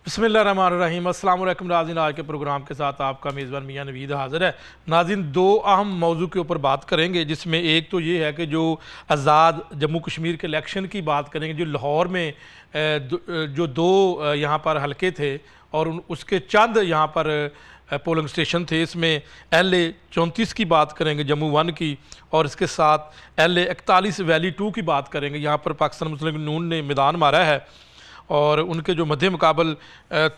बिस्मिल्लाहिर्रहमानिर्रहीम। अस्सलाम वालेकुम नाज़रीन, आज के प्रोग्राम के साथ आपका मेज़बान मियां नवीद हाज़िर है। नाज़रीन, दो अहम मौजू के ऊपर बात करेंगे, जिसमें एक तो ये है कि जो आज़ाद जम्मू कश्मीर के इलेक्शन की बात करेंगे, जो लाहौर में जो दो यहाँ पर हलके थे और उसके चंद यहाँ पर पोलिंग स्टेशन थे, इसमें LA 34 की बात करेंगे, जम्मू 1 की, और इसके साथ LA 41 वैली 2 की बात करेंगे। यहाँ पर पाकिस्तान मुस्लिम लीग नून ने मैदान मारा है और उनके जो मध्य मुकाबल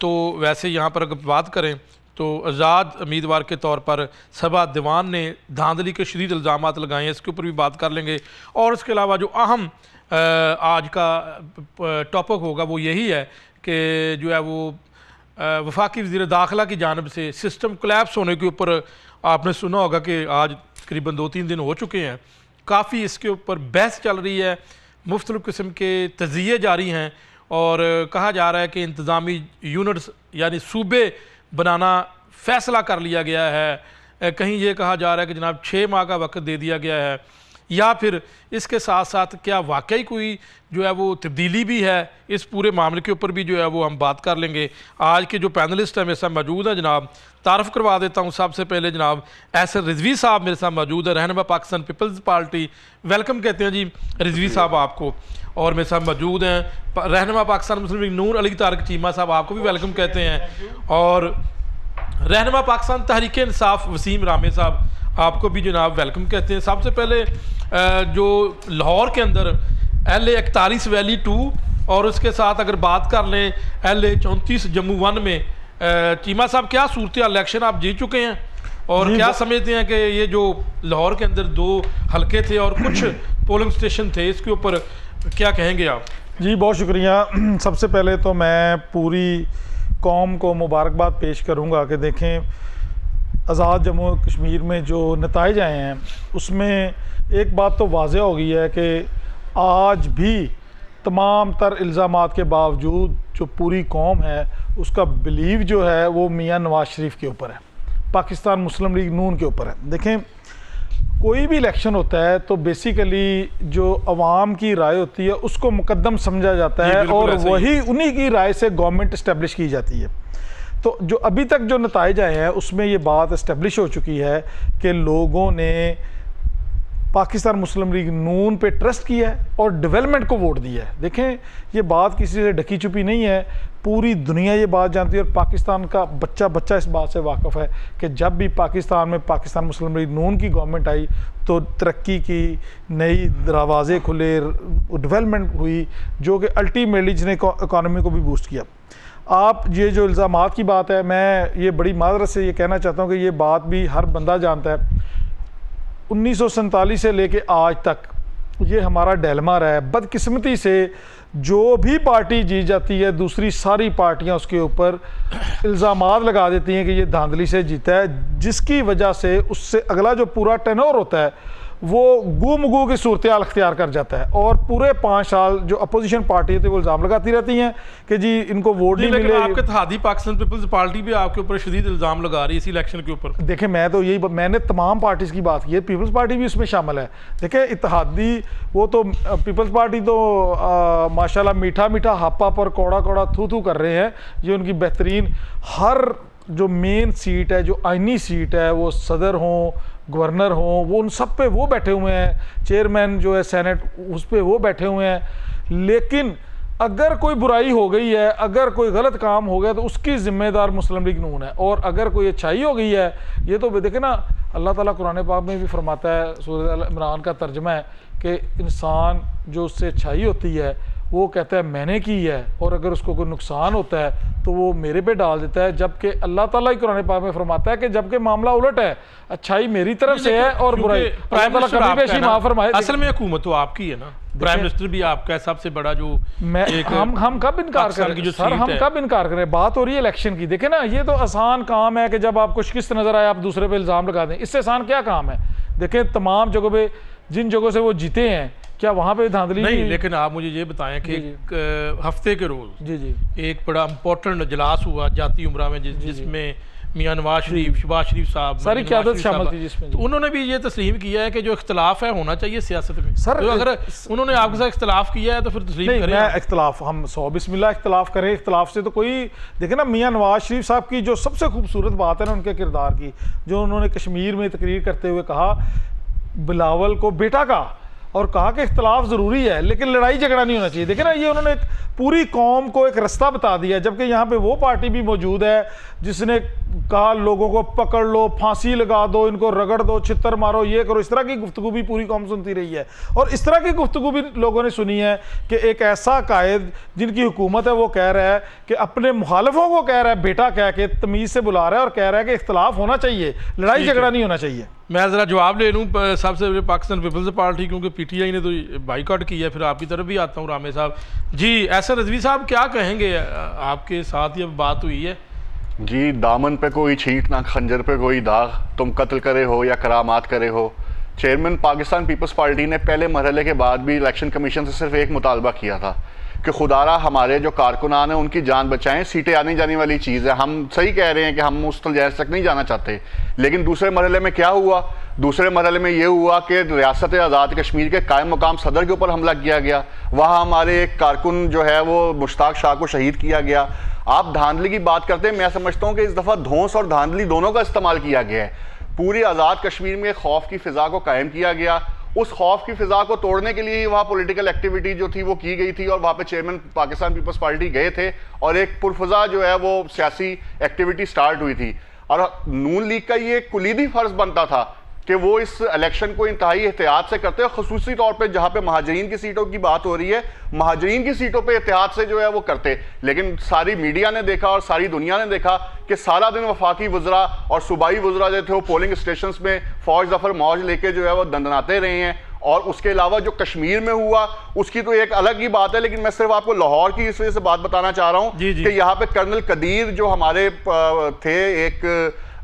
तो वैसे यहाँ पर अगर बात करें तो आज़ाद उम्मीदवार के तौर पर सबा दीवान ने धांधली के शदीद इल्ज़ामात लगाए हैं, इसके ऊपर भी बात कर लेंगे। और इसके अलावा जो अहम आज का टॉपिक होगा वो यही है कि जो है वो वफाकी वज़ीर दाखिला की जानब से सिस्टम कोलैप्स होने के ऊपर आपने सुना होगा कि आज करीबन 2-3 दिन हो चुके हैं। काफ़ी इसके ऊपर बहस चल रही है, मुख्तलिफ़ किस्म के तज़िये जारी हैं और कहा जा रहा है कि इंतज़ामी यूनिट्स यानी सूबे बनाना फ़ैसला कर लिया गया है। कहीं ये कहा जा रहा है कि जनाब 6 माह का वक्त दे दिया गया है, या फिर इसके साथ साथ क्या वाकई कोई जो है वो तब्दीली भी है। इस पूरे मामले के ऊपर भी जो है वो हम बात कर लेंगे। आज के जो पैनलिस्ट हैं मेरे साथ मौजूद हैं, जनाब तारफ़ करवा देता हूँ। सबसे पहले जनाब एसर रिजवी साहब मेरे साथ मौजूद है, रहनुमा पाकिस्तान पीपल्स पार्टी। वेलकम कहते हैं जी रिजवी साहब आपको। और मेरे साथ मौजूद हैं रहनुमा पाकिस्तान मुस्लिम लीग नून अली तारक चीमा साहब, आपको भी वेलकम कहते हैं। और रहनुमा पाकिस्तान तहरीक इंसाफ वसीम रामे साहब, आपको भी जनाब वेलकम कहते हैं। सबसे पहले जो लाहौर के अंदर LA 41 वैली 2 और उसके साथ अगर बात कर लें LA 34 जम्मू 1 में, चीमा साहब क्या सूरत इलेक्शन आप जीत चुके हैं और क्या समझते हैं कि ये जो लाहौर के अंदर 2 हलके थे और कुछ पोलिंग स्टेशन थे, इसके ऊपर क्या कहेंगे आप? जी बहुत शुक्रिया। सबसे पहले तो मैं पूरी कौम को मुबारकबाद पेश करूंगा कि देखें आज़ाद जम्मू कश्मीर में जो नताइज आए हैं उसमें एक बात तो वाज़ेह हो गई है कि आज भी तमाम तर इल्ज़ामात के बावजूद जो पूरी कौम है उसका बिलीव जो है वो मियां नवाज शरीफ के ऊपर है, पाकिस्तान मुस्लिम लीग नून के ऊपर है। देखें कोई भी इलेक्शन होता है तो बेसिकली जो अवाम की राय होती है उसको मुकद्दम समझा जाता है और वही उन्हीं की राय से गवर्नमेंट इस्टेब्लिश की जाती है। तो जो अभी तक जो नताइज आए हैं उसमें ये बात इस्टेब्लिश हो चुकी है कि लोगों ने पाकिस्तान मुस्लिम लीग नून पे ट्रस्ट किया है और डेवलपमेंट को वोट दिया है। देखें ये बात किसी से ढकी छुपी नहीं है, पूरी दुनिया ये बात जानती है और पाकिस्तान का बच्चा बच्चा इस बात से वाकिफ़ है कि जब भी पाकिस्तान में पाकिस्तान मुस्लिम लीग नून की गवर्नमेंट आई तो तरक्की की नई दरवाज़े खुले, डेवलपमेंट हुई, जो कि अल्टीमेटली जिसने इकॉनमी को भी बूस्ट किया। आप ये जो इल्ज़ामात की बात है, मैं ये बड़ी मादरत से ये कहना चाहता हूँ कि ये बात भी हर बंदा जानता है। 1947 से लेके आज तक ये हमारा डिलेमा रहा है। बदकिस्मती से जो भी पार्टी जीत जाती है दूसरी सारी पार्टियां उसके ऊपर इल्ज़ामात लगा देती हैं कि ये धांधली से जीता है, जिसकी वजह से उससे अगला जो पूरा टेनोर होता है वो गुमगू की सूरत हाल अख्तियार कर जाता है। और पूरे 5 साल जो अपोजिशन पार्टी थी वो इल्ज़ाम लगाती रहती हैं कि जी इनको वोट नहीं मिले। आपके इत्तेहादी पाकिस्तान पीपल्स पार्टी भी आपके ऊपर शदीद इल्ज़ाम लगा रही है इस इलेक्शन के ऊपर। देखें मैं तो मैंने तमाम पार्टीज़ की बात की है, पीपल्स पार्टी भी उसमें शामिल है। देखें इत्तेहादी वो तो पीपल्स पार्टी तो माशाल्लाह मीठा मीठा हापा पर कौड़ा कौड़ा थू थू कर रहे हैं। ये उनकी बेहतरीन हर जो मेन सीट है, जो आइनी सीट है, वो सदर हों, गवर्नर हों, वो उन सब पे वो बैठे हुए हैं, चेयरमैन जो है सेनेट उस पे वो बैठे हुए हैं। लेकिन अगर कोई बुराई हो गई है, अगर कोई गलत काम हो गया तो उसकी ज़िम्मेदार मुस्लिम लीग नून है। और अगर कोई अच्छाई हो गई है, ये तो देखे ना अल्लाह ताला कुरान पाक में भी फरमाता है, सूरह इमरान का तर्जमा है कि इंसान जो उससे अच्छाई होती है वो कहता है मैंने की है, और अगर उसको कोई नुकसान होता है तो वो मेरे पे डाल देता है। जबकि अल्लाह ताला ही कुरान पाक में फरमाता है कि जबकि मामला उलट है, अच्छाई मेरी तरफ से है और बुराई अल्लाह ताला कभी पेशी माफ फरमाए। असल में हुकूमत तो आपकी है ना, प्राइम मिनिस्टर भी आपका है, सबसे बड़ा जो हम कब इनकार करें सर, हम कब इनकार करें? बात हो रही है इलेक्शन की। देखे ना ये तो आसान काम है कि जब आपको शिकस्त नजर आए आप दूसरे पे इल्ज़ाम लगा दें, इससे आसान क्या काम है? देखें तमाम जगहों पे जिन जगहों से वो जीते हैं क्या वहाँ पे धांधली नहीं? लेकिन आप मुझे ये बताएं कि हफ्ते के रोज़ एक बड़ा इम्पोर्टेंट इजलास हुआ जाती उम्रा में जिसमें मियां नवाज शरीफ, शहबाज शरीफ साहब, सारी नवाज क़यादत शरीफ शामिल साहब, थी जिसमें। तो उन्होंने भी ये तस्लीम किया है कि जो इख्तलाफ है होना चाहिए सियासत में। सर, तो अगर उन्होंने आपके साथ इख्तलाफ किया है तो फिर तस्लीम नहीं, करें मैं आप। इख्तलाफ, हम सौ बिस्मिल्लाह इख्तलाफ करें, इख्तलाफ से तो कोई, देखे ना मियां नवाज शरीफ साहब की जो सबसे खूबसूरत बात है ना उनके किरदार की, जो उन्होंने कश्मीर में तकरीर करते हुए कहा बिलावल को बेटा का, और कहा कि इख्तलाफ ज़रूरी है लेकिन लड़ाई झगड़ा नहीं होना चाहिए। देखिए ना, ये उन्होंने एक पूरी कौम को एक रास्ता बता दिया, जबकि यहाँ पे वो पार्टी भी मौजूद है जिसने कहा लोगों को पकड़ लो, फांसी लगा दो, इनको रगड़ दो, छित्तर मारो, ये करो। इस तरह की गुफ्तगू भी पूरी कौम सुनती रही है, और इस तरह की गुफ्तगू भी लोगों ने सुनी है कि एक ऐसा कायद जिनकी हुकूमत है वो कह रहा है कि अपने मुखालफों को कह रहा है बेटा कह के, तमीज़ से बुला रहा है और कह रहा है कि इख्तलाफ होना चाहिए, लड़ाई झगड़ा नहीं होना चाहिए। मैं ज़रा जवाब ले लूँ सबसे पहले पाकिस्तान पीपल्स पार्टी, क्योंकि पीटीआई ने तो बाइकआउट किया है, फिर आपकी तरफ भी आता हूँ रामे साहब जी। ऐसा रजवी साहब क्या कहेंगे, आपके साथ ये बात हुई है जी? दामन पे कोई छींट ना खंजर पे कोई दाग, तुम कत्ल करे हो या करामात करे हो। चेयरमैन पाकिस्तान पीपल्स पार्टी ने पहले मरहले के बाद भी इलेक्शन कमीशन से सिर्फ एक मुतालबा किया था कि खुदारा हमारे जो कारकुनान हैं उनकी जान बचाएं, सीटें आने जाने वाली चीज़ है। हम सही कह रहे हैं कि हम मुस्तल जैस तक नहीं जाना चाहते, लेकिन दूसरे मरहले में क्या हुआ? दूसरे मरहले में ये हुआ कि रियासत आज़ाद कश्मीर के कायम मुकाम सदर के ऊपर हमला किया गया, वहाँ हमारे एक कारकुन जो है वो मुश्ताक शाह को शहीद किया गया। आप धांधली की बात करते हैं, मैं समझता हूँ कि इस दफ़ा धौंस और धांधली दोनों का इस्तेमाल किया गया है। पूरी आज़ाद कश्मीर में खौफ की फ़िज़ा को कायम किया गया, उस खौफ की फिजा को तोड़ने के लिए वहाँ पॉलिटिकल एक्टिविटी जो थी वो की गई थी, और वहाँ पे चेयरमैन पाकिस्तान पीपल्स पार्टी गए थे और एक पुरफजा जो है वो सियासी एक्टिविटी स्टार्ट हुई थी। और नून लीग का ये कुलीदी फर्ज बनता था कि वो इस इलेक्शन को इंतहाई एहतियात से करते हैं, खसूसी तौर पे जहाँ पे महाजरीन की सीटों की बात हो रही है, महाजरीन की सीटों पे एहतियात से जो है वो करते। लेकिन सारी मीडिया ने देखा और सारी दुनिया ने देखा कि सारा दिन वफाकी वज़रा और सूबाई वज़रा जो थे वो पोलिंग स्टेशन में फौज जफर मौज लेके जो है वो दंदनाते रहे हैं। और उसके अलावा जो कश्मीर में हुआ उसकी तो एक अलग ही बात है, लेकिन मैं सिर्फ आपको लाहौर की इस वजह से बात बताना चाह रहा हूँ कि यहाँ पे कर्नल कदीर जो हमारे थे एक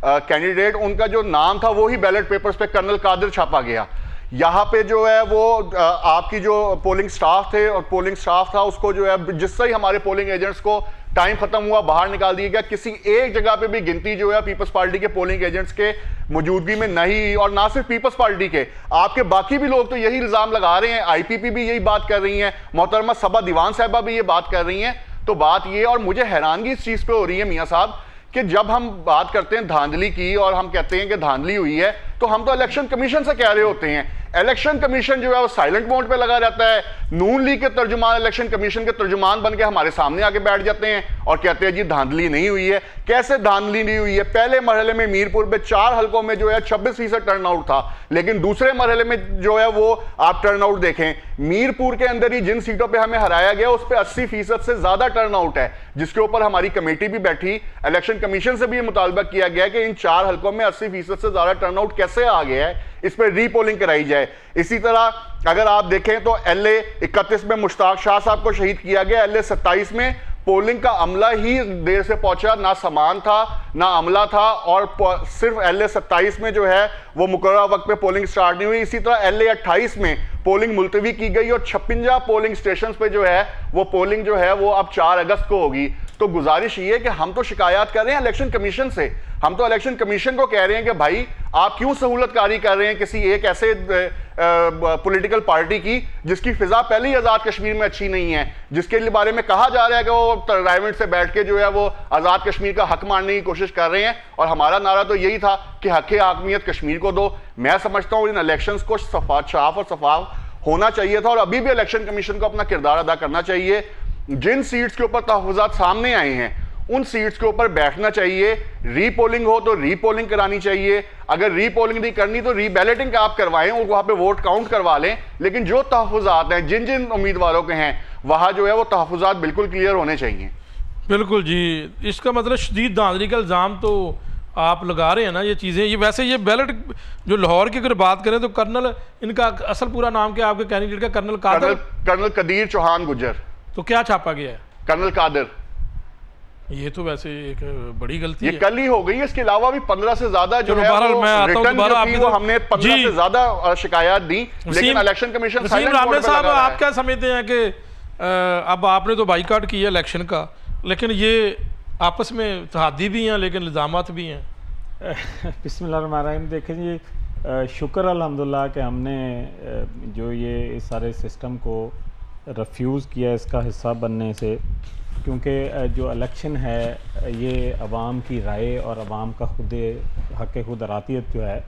कैंडिडेट, उनका जो नाम था वो ही बैलेट पेपर्स पे कर्नल कादिर छापा गया। यहाँ पे जो है वो आपकी जो पोलिंग स्टाफ थे और पोलिंग स्टाफ था उसको जो है जिससे ही हमारे पोलिंग एजेंट्स को टाइम खत्म हुआ बाहर निकाल दिया गया। किसी एक जगह पे भी गिनती जो है पीपल्स पार्टी के पोलिंग एजेंट्स के मौजूदगी में नहीं, और ना सिर्फ पीपल्स पार्टी के, आपके बाकी भी लोग तो यही इल्जाम लगा रहे हैं, आईपीपी भी यही बात कर रही हैं, मोहतरमा सबा दीवान साहबा भी ये बात कर रही हैं। तो बात ये, और मुझे हैरानगी इस चीज पे हो रही है मियां साहब कि जब हम बात करते हैं धांधली की और हम कहते हैं कि धांधली हुई है, तो हम तो इलेक्शन कमीशन से कह रहे होते हैं। इलेक्शन कमीशन जो है वो साइलेंट मोड पे लगा रहता है। नून लीग के तर्जुमान इलेक्शन कमीशन के तर्जुमान बन के हमारे सामने आके बैठ जाते हैं और कहते हैं जी धांधली नहीं हुई है। कैसे धांधली नहीं हुई है? पहले मरहले में मीरपुर में 4 हलकों में जो है 26% टर्नआउट था, लेकिन दूसरे मरहले में जो है वो आप टर्नआउट देखें, मीरपुर के अंदर ही जिन सीटों पर हमें हराया गया उस पर 80% से ज्यादा टर्नआउट है, जिसके ऊपर हमारी कमेटी भी बैठी। इलेक्शन कमीशन से भी मुतालबा किया गया कि इन 4 हलकों में 80% से ज्यादा टर्नआउट कैसे आ गया है, इस पर रीपोलिंग कराई जाए। इसी तरह अगर आप देखें तो LA 31 में मुश्ताक शाह साहब को शहीद किया गया, LA 27 में पोलिंग का अमला ही देर से पहुंचा, ना सामान था ना अमला था, और सिर्फ LA 27 में जो है वो मुकर्रर वक्त पे पोलिंग स्टार्ट नहीं हुई। इसी तरह LA 28 में पोलिंग मुलतवी की गई और 56 पोलिंग स्टेशन पे जो है वो पोलिंग जो है वो अब 4 अगस्त को होगी। तो गुजारिश ये है कि हम तो शिकायत कर रहे हैं इलेक्शन कमीशन से, हम तो इलेक्शन कमीशन को कह रहे हैं कि भाई आप क्यों सहूलतकारी कर रहे हैं किसी एक ऐसे पॉलिटिकल पार्टी की जिसकी फिजा पहले ही आज़ाद कश्मीर में अच्छी नहीं है, जिसके बारे में कहा जा रहा है कि वो रायवेंट से बैठ के जो है वो आज़ाद कश्मीर का हक मानने की कोशिश कर रहे हैं। और हमारा नारा तो यही था कि हक आकमियत कश्मीर को दो। मैं समझता हूँ इन इलेक्शंस को साफ और शफाफ होना चाहिए था, और अभी भी इलेक्शन कमीशन को अपना किरदार अदा करना चाहिए। जिन सीट्स के ऊपर तहफ़्फ़ुज़ात सामने आए हैं उन सीट्स के ऊपर बैठना चाहिए, रीपोलिंग हो तो रीपोलिंग करानी चाहिए, अगर रीपोलिंग नहीं करनी तो रीबैलेटिंग आप करवाएं और वहां पे वोट काउंट करवा लें। लेकिन जो तहफ़्फ़ुज़ात हैं जिन जिन उम्मीदवारों के हैं वहां जो है वो तहफ़्फ़ुज़ात बिल्कुल क्लियर होने चाहिए। बिल्कुल जी, इसका मतलब शदीद धांधली का इल्ज़ाम तो आप लगा रहे हैं ना ये चीज़ें। ये वैसे ये बैलेट जो लाहौर की अगर बात करें तो कर्नल, इनका असल पूरा नाम क्या आपके कैंडिडेट का? कर्नल कदीर चौहान गुज्जर। तो क्या छापा गया है? कर्नल कादिर। ये तो वैसे एक बड़ी गलती ये है। कल ही हो गई है, इसके अलावा भी 15 से ज्यादा जो है वो रिटर्न जो थी वो हमने 15 से ज्यादा शिकायत दी, लेकिन इलेक्शन कमीशन साइलेंट मोड पे साहब लगा रहा है। आप क्या समझते हैं कि अब आपने तो बाइकआउट किया इलेक्शन का, लेकिन ये आपस में तहादी भी हैं लेकिन इल्ज़ामात भी हैं। बिस्मिल्लाहिर्रहमानिर्रहीम। देखें जी, शुक्र अल्हम्दुलिल्लाह कि हमने जो ये इस सारे सिस्टम को रिफ्यूज़ किया इसका हिस्सा बनने से, क्योंकि जो इलेक्शन है ये अवाम की राय और अवाम का खुद हक़ खुद अरातियत जो है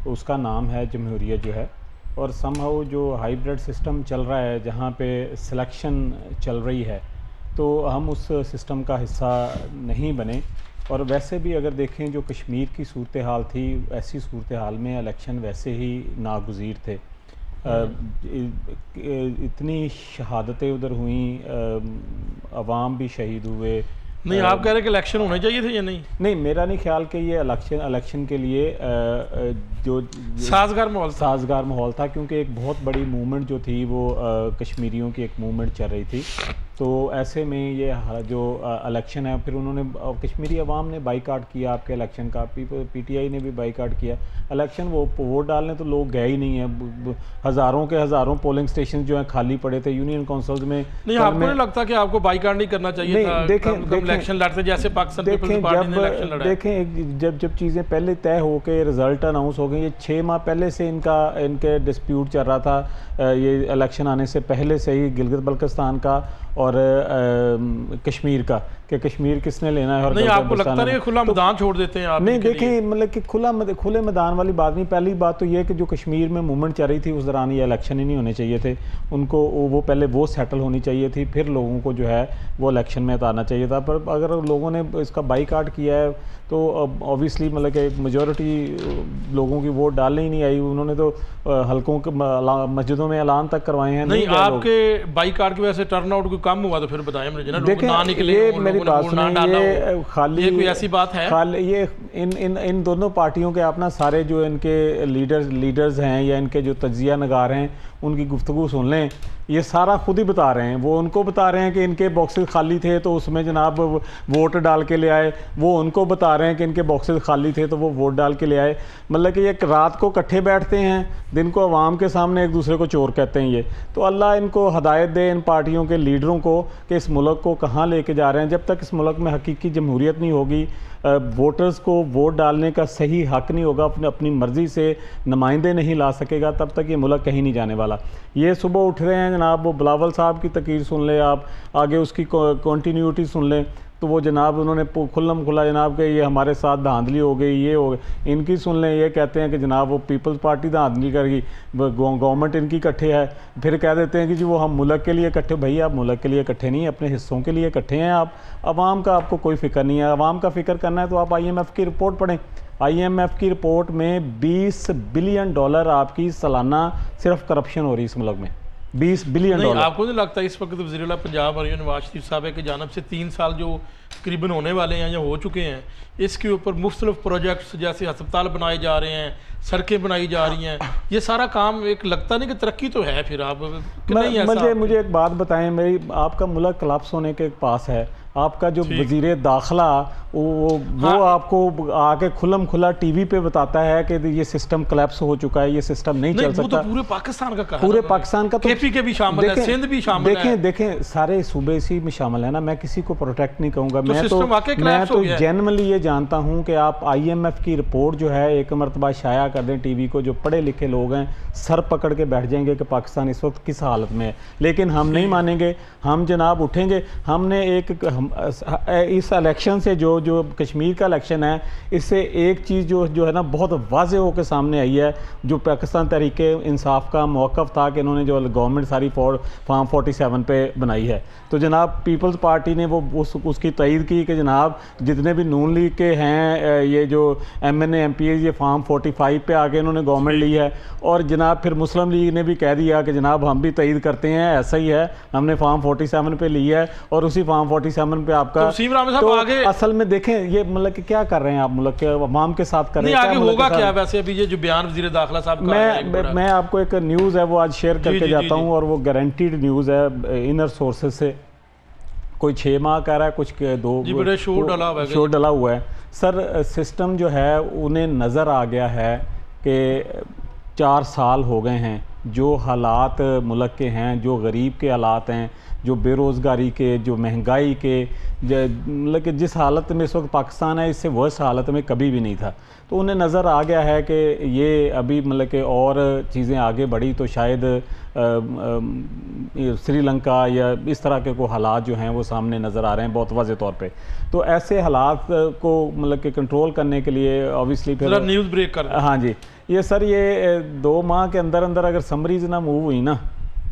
उसका नाम है जमहूरियत जो है। और समहाउ जो हाइब्रिड सिस्टम चल रहा है जहाँ पे सिलेक्शन चल रही है, तो हम उस सिस्टम का हिस्सा नहीं बने। और वैसे भी अगर देखें जो कश्मीर की सूरत हाल थी, ऐसी सूरत हाल में इलेक्शन वैसे ही नागुज़ीर थे। इतनी शहादतें उधर हुई, अवाम भी शहीद हुए। नहीं, आप कह रहे हैं कि इलेक्शन होने चाहिए थे या नहीं? नहीं, मेरा नहीं ख्याल कि ये इलेक्शन के लिए जो साजगार माहौल था, क्योंकि एक बहुत बड़ी मूवमेंट जो थी वो कश्मीरियों की एक मूवमेंट चल रही थी। तो ऐसे में ये जो इलेक्शन है, फिर उन्होंने कश्मीरी अवाम ने बाईकाट किया आपके इलेक्शन का, पीटीआई ने भी बाईकाट किया इलेक्शन। वो वोट डालने तो लोग गए ही नहीं है। हज़ारों के हज़ारों पोलिंग स्टेशन जो हैं खाली पड़े थे यूनियन काउंसिल में। नहीं, आपको नहीं लगता कि आपको बाईकाट नहीं करना चाहिए था? देखें इलेक्शन लड़ते जैसे पाकिस्तान पीपल्स पार्टी ने इलेक्शन लड़ा। देखें, जब चीज़ें पहले तय होकर रिजल्ट अनाउंस हो गई, ये 6 माह पहले से इनके डिस्प्यूट चल रहा था। ये इलेक्शन आने से पहले से ही गिलगित बल्तिस्तान का और कश्मीर का, कि कश्मीर किसने लेना है। और नहीं, आपको लगता नहीं खुला मैदान छोड़ देते हैं आप? नहीं, देखें, मतलब कि खुले मैदान वाली बात नहीं। पहली बात तो ये कि जो कश्मीर में मूवमेंट चल रही थी उस दौरान ये इलेक्शन ही नहीं होने चाहिए थे। उनको वो पहले वो सेटल होनी चाहिए थी, फिर लोगों को जो है वो इलेक्शन में उतारना चाहिए था। पर अगर लोगों ने इसका बाईकाट किया है तो ऑब्वियसली मतलब कि मेजॉरिटी लोगों की वोट डालने ही नहीं आई। उन्होंने तो हलकों के मस्जिदों में ऐलान तक करवाए हैं। नहीं, आपके बाईकाट की वजह से टर्न आउट कोई कम हुआ तो फिर बताएं मुझे ना। लोग ना निकले, ये मेरी बात सुनिए, ये खाली ये कोई ऐसी बात है? खाली ये इन दोनों पार्टियों के अपना सारे जो इनके लीडर्स हैं या इनके जो तज्जिया नगार हैं उनकी गुफ्तगू सुन लें। ये सारा खुद ही बता रहे हैं। वो उनको बता रहे हैं कि इनके बॉक्सेस खाली थे तो उसमें जनाब वोट डाल के ले आए। वो उनको बता रहे हैं कि इनके बॉक्सेस खाली थे तो वो वोट डाल के ले आए। मतलब कि ये रात को इकट्ठे बैठते हैं, दिन को अवाम के सामने एक दूसरे को चोर कहते हैं ये। तो अल्लाह इनको हदायत दे, इन पार्टियों के लीडरों को, कि इस मुल्क को कहाँ लेके जा रहे हैं। जब तक इस मुल्क में हकीकी जमहूरियत नहीं होगी, वोटर्स को वोट डालने का सही हक नहीं होगा, अपनी मर्ज़ी से नुमाइंदे नहीं ला सकेगा, तब तक ये मुल्क कहीं नहीं जाने वाला। ये सुबह उठ रहे हैं जनाब, वो बिलावल साहब की तकरीर सुन लें आप, आगे उसकी कंटिन्यूटी सुन लें, तो वो जनाब उन्होंने खुल्लम खुला जनाब कि ये हमारे साथ धांधली हो गई, ये हो गई। इनकी सुन लें, ये कहते हैं कि जनाब वो पीपल्स पार्टी धांधली करेगी, गवर्नमेंट इनकी इकट्ठे है। फिर कह देते हैं कि जी वो हम मुल्क के लिए इकट्ठे। भाई आप मुल्क के लिए इकट्ठे नहीं, अपने हिस्सों के लिए इकट्ठे हैं आप। अवाम का आपको कोई फ़िक्र नहीं है। अवाम का फ़िक्र करना है तो आप IMF की रिपोर्ट पढ़ें। IMF की रिपोर्ट में $20 बिलियन आपकी सालाना सिर्फ करप्शन हो रही है इस मुल्क में। $20 बिलियन। आपको नहीं लगता इस वक्त वज़ीर-ए-आला पंजाब और नवाज शरीफ साहब की जानब से 3 साल जो करीबन होने वाले हैं या हो चुके हैं, इसके ऊपर मुख्तलिफ प्रोजेक्ट्स जैसे अस्पताल बनाए जा रहे हैं, सड़कें बनाई जा रही हैं, ये सारा काम एक लगता नहीं कि तरक्की तो है? फिर आप मुझे एक बात बताएं, मेरी आपका मुल्क कलाप्स होने के पास है। आपका जो वज़ीर दाखिला वो आपको आके खुल्लम खुला टीवी पे बताता है कि ये सिस्टम कलेप्स हो चुका है, ये सिस्टम नहीं चल सकता। तो पूरे पाकिस्तान का कहा, पूरे पाकिस्तान का, तो KP के भी शामिल है, सिंध भी शामिल है। देखें सारे सूबे इसी में शामिल है ना। मैं किसी को प्रोटेक्ट नहीं कहूँगा। मैं तो जेन्युइनली ये जानता हूँ कि आप IMF की रिपोर्ट जो है एक मरतबा शाया कर दें टीवी को, जो पढ़े लिखे लोग हैं सर पकड़ के बैठ जाएंगे कि पाकिस्तान इस वक्त किस हालत में है। लेकिन हम नहीं मानेंगे, हम जनाब उठेंगे। हमने इस इलेक्शन से जो कश्मीर का इलेक्शन है, इससे एक चीज़ जो है ना बहुत वाज़े होकर सामने आई है, जो पाकिस्तान तहरीके इंसाफ का मौक़िफ़ था कि इन्होंने जो गवर्नमेंट सारी फार्म 47 पे बनाई है, तो जनाब पीपल्स पार्टी ने वो उसकी तईद की कि जनाब जितने भी नून लीग के हैं ये जो MNA MPA ये फार्म 45 पे आके इन्होंने गवर्नमेंट ली है। और जनाब फिर मुस्लिम लीग ने भी कह दिया कि जनाब हम भी तईद करते हैं, ऐसा ही है, हमने फार्म 47 पे ली है। और उसी फार्म 47 पे आपका तो आगे असल में देखें ये मतलब कि क्या कर रहे हैं आप मुल्क के अवाम के साथ कर रहे हैं, आगे होगा क्या? वैसे अभी ये जो बयान वज़ीर दाखिला साहब का मैं आपको एक न्यूज़ है वो आज शेयर करके जाता हूँ, और वो गारंटीड न्यूज़ है इनर सोर्सेज से। कोई 6 माह कह रहा है, कुछ 2 शो डला हुआ है। सर सिस्टम जो है उन्हें नज़र आ गया है कि 4 साल हो गए हैं जो हालात मुल्क के हैं, जो गरीब के हालात हैं, जो बेरोज़गारी के, जो महंगाई के, मतलब कि जिस हालत में इस वक्त पाकिस्तान है, इससे वर्स हालत में कभी भी नहीं था। तो उन्हें नज़र आ गया है कि ये अभी मतलब कि और चीज़ें आगे बढ़ी तो शायद श्रीलंका या इस तरह के कोई हालात जो हैं वो सामने नज़र आ रहे हैं बहुत वाज़े तौर पे। तो ऐसे हालात को मतलब कि कंट्रोल करने के लिए ऑब्वियसली फिर न्यूज़ ब्रेक कर हाँ जी, ये सर ये 2 माह के अंदर अंदर अगर समरीज ना मूव हुई ना,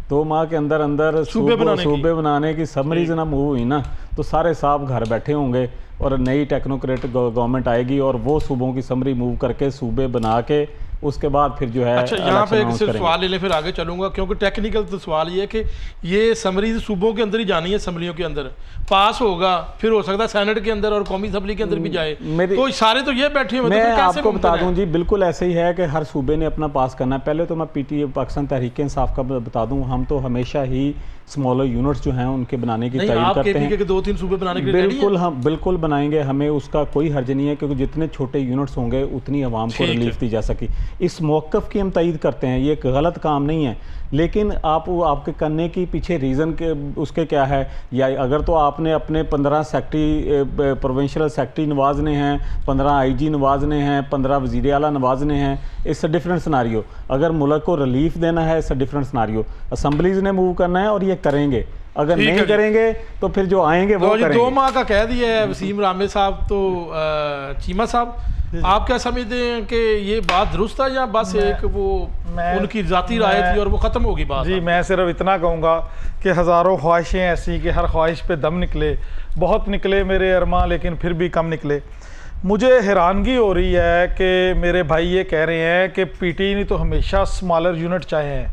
2 माह के अंदर अंदर सूबे बनाने की समरीज ना मूव हुई ना, तो सारे साहब घर बैठे होंगे और नई टेक्नोक्रेट गवर्नमेंट आएगी और वो सूबों की समरी मूव करके सूबे बना के उसके बाद फिर जो है। अच्छा, यहाँ पे एक सिर्फ सवाल ले लें फिर आगे चलूंगा, क्योंकि टेक्निकल तो सवाल ये है कि ये समरीज सूबों के अंदर ही जानी है, असम्बलियों के अंदर पास होगा, फिर हो सकता है सेनेट के अंदर और कौमी असम्बली के अंदर भी जाए, तो सारे तो ये बैठे हुए। मैं आपको बता दूं जी, बिल्कुल ऐसे ही है कि हर सूबे ने अपना पास करना है। पहले तो मैं पीटीए पाकिस्तान तहरीक इंसाफ का बता दूं, हम तो हमेशा ही स्मॉलर यूनिट्स जो हैं उनके बनाने की तैयारी करते हैं। 2-3 सूबे बनाने के लिए बिल्कुल हम बिल्कुल बनाएंगे, हमें उसका कोई हर्ज नहीं है, क्योंकि जितने छोटे यूनिट्स होंगे उतनी आवाम को रिलीफ दी जा सके। इस मौक़िफ़ की हम तईद करते हैं, ये एक गलत काम नहीं है, लेकिन आपके करने की पीछे रीज़न के उसके क्या है, या अगर तो आपने अपने 15 सेक्रेटरी प्रोविंशियल सेक्रेटरी नवाजने हैं, 15 आईजी नवाजने हैं, 15 वज़ीर आला नवाजने हैं, इट्स अ डिफरेंट सिनारियो। अगर मुल्क को रिलीफ देना है, it's a different scenario. Assemblies ने मूव करना है और ये करेंगे, अगर नहीं करेंगे तो फिर जो आएंगे वो करेंगे। 2 माह का कह दिया है वसीम रामे साहब, तो चीमा साहब आप क्या समझते हैं कि ये बात दुरुस्त है या बस एक वो उनकी ज़ाती राय थी और वो ख़त्म होगी बात? जी, मैं सिर्फ इतना कहूँगा कि हज़ारों ख्वाहिशें ऐसी कि हर ख्वाहिश पे दम निकले, बहुत निकले मेरे अरमा, लेकिन फिर भी कम निकले। मुझे हैरानगी हो रही है कि मेरे भाई ये कह रहे हैं कि पीटीआई ने तो हमेशा स्मॉलर यूनिट चाहे हैं।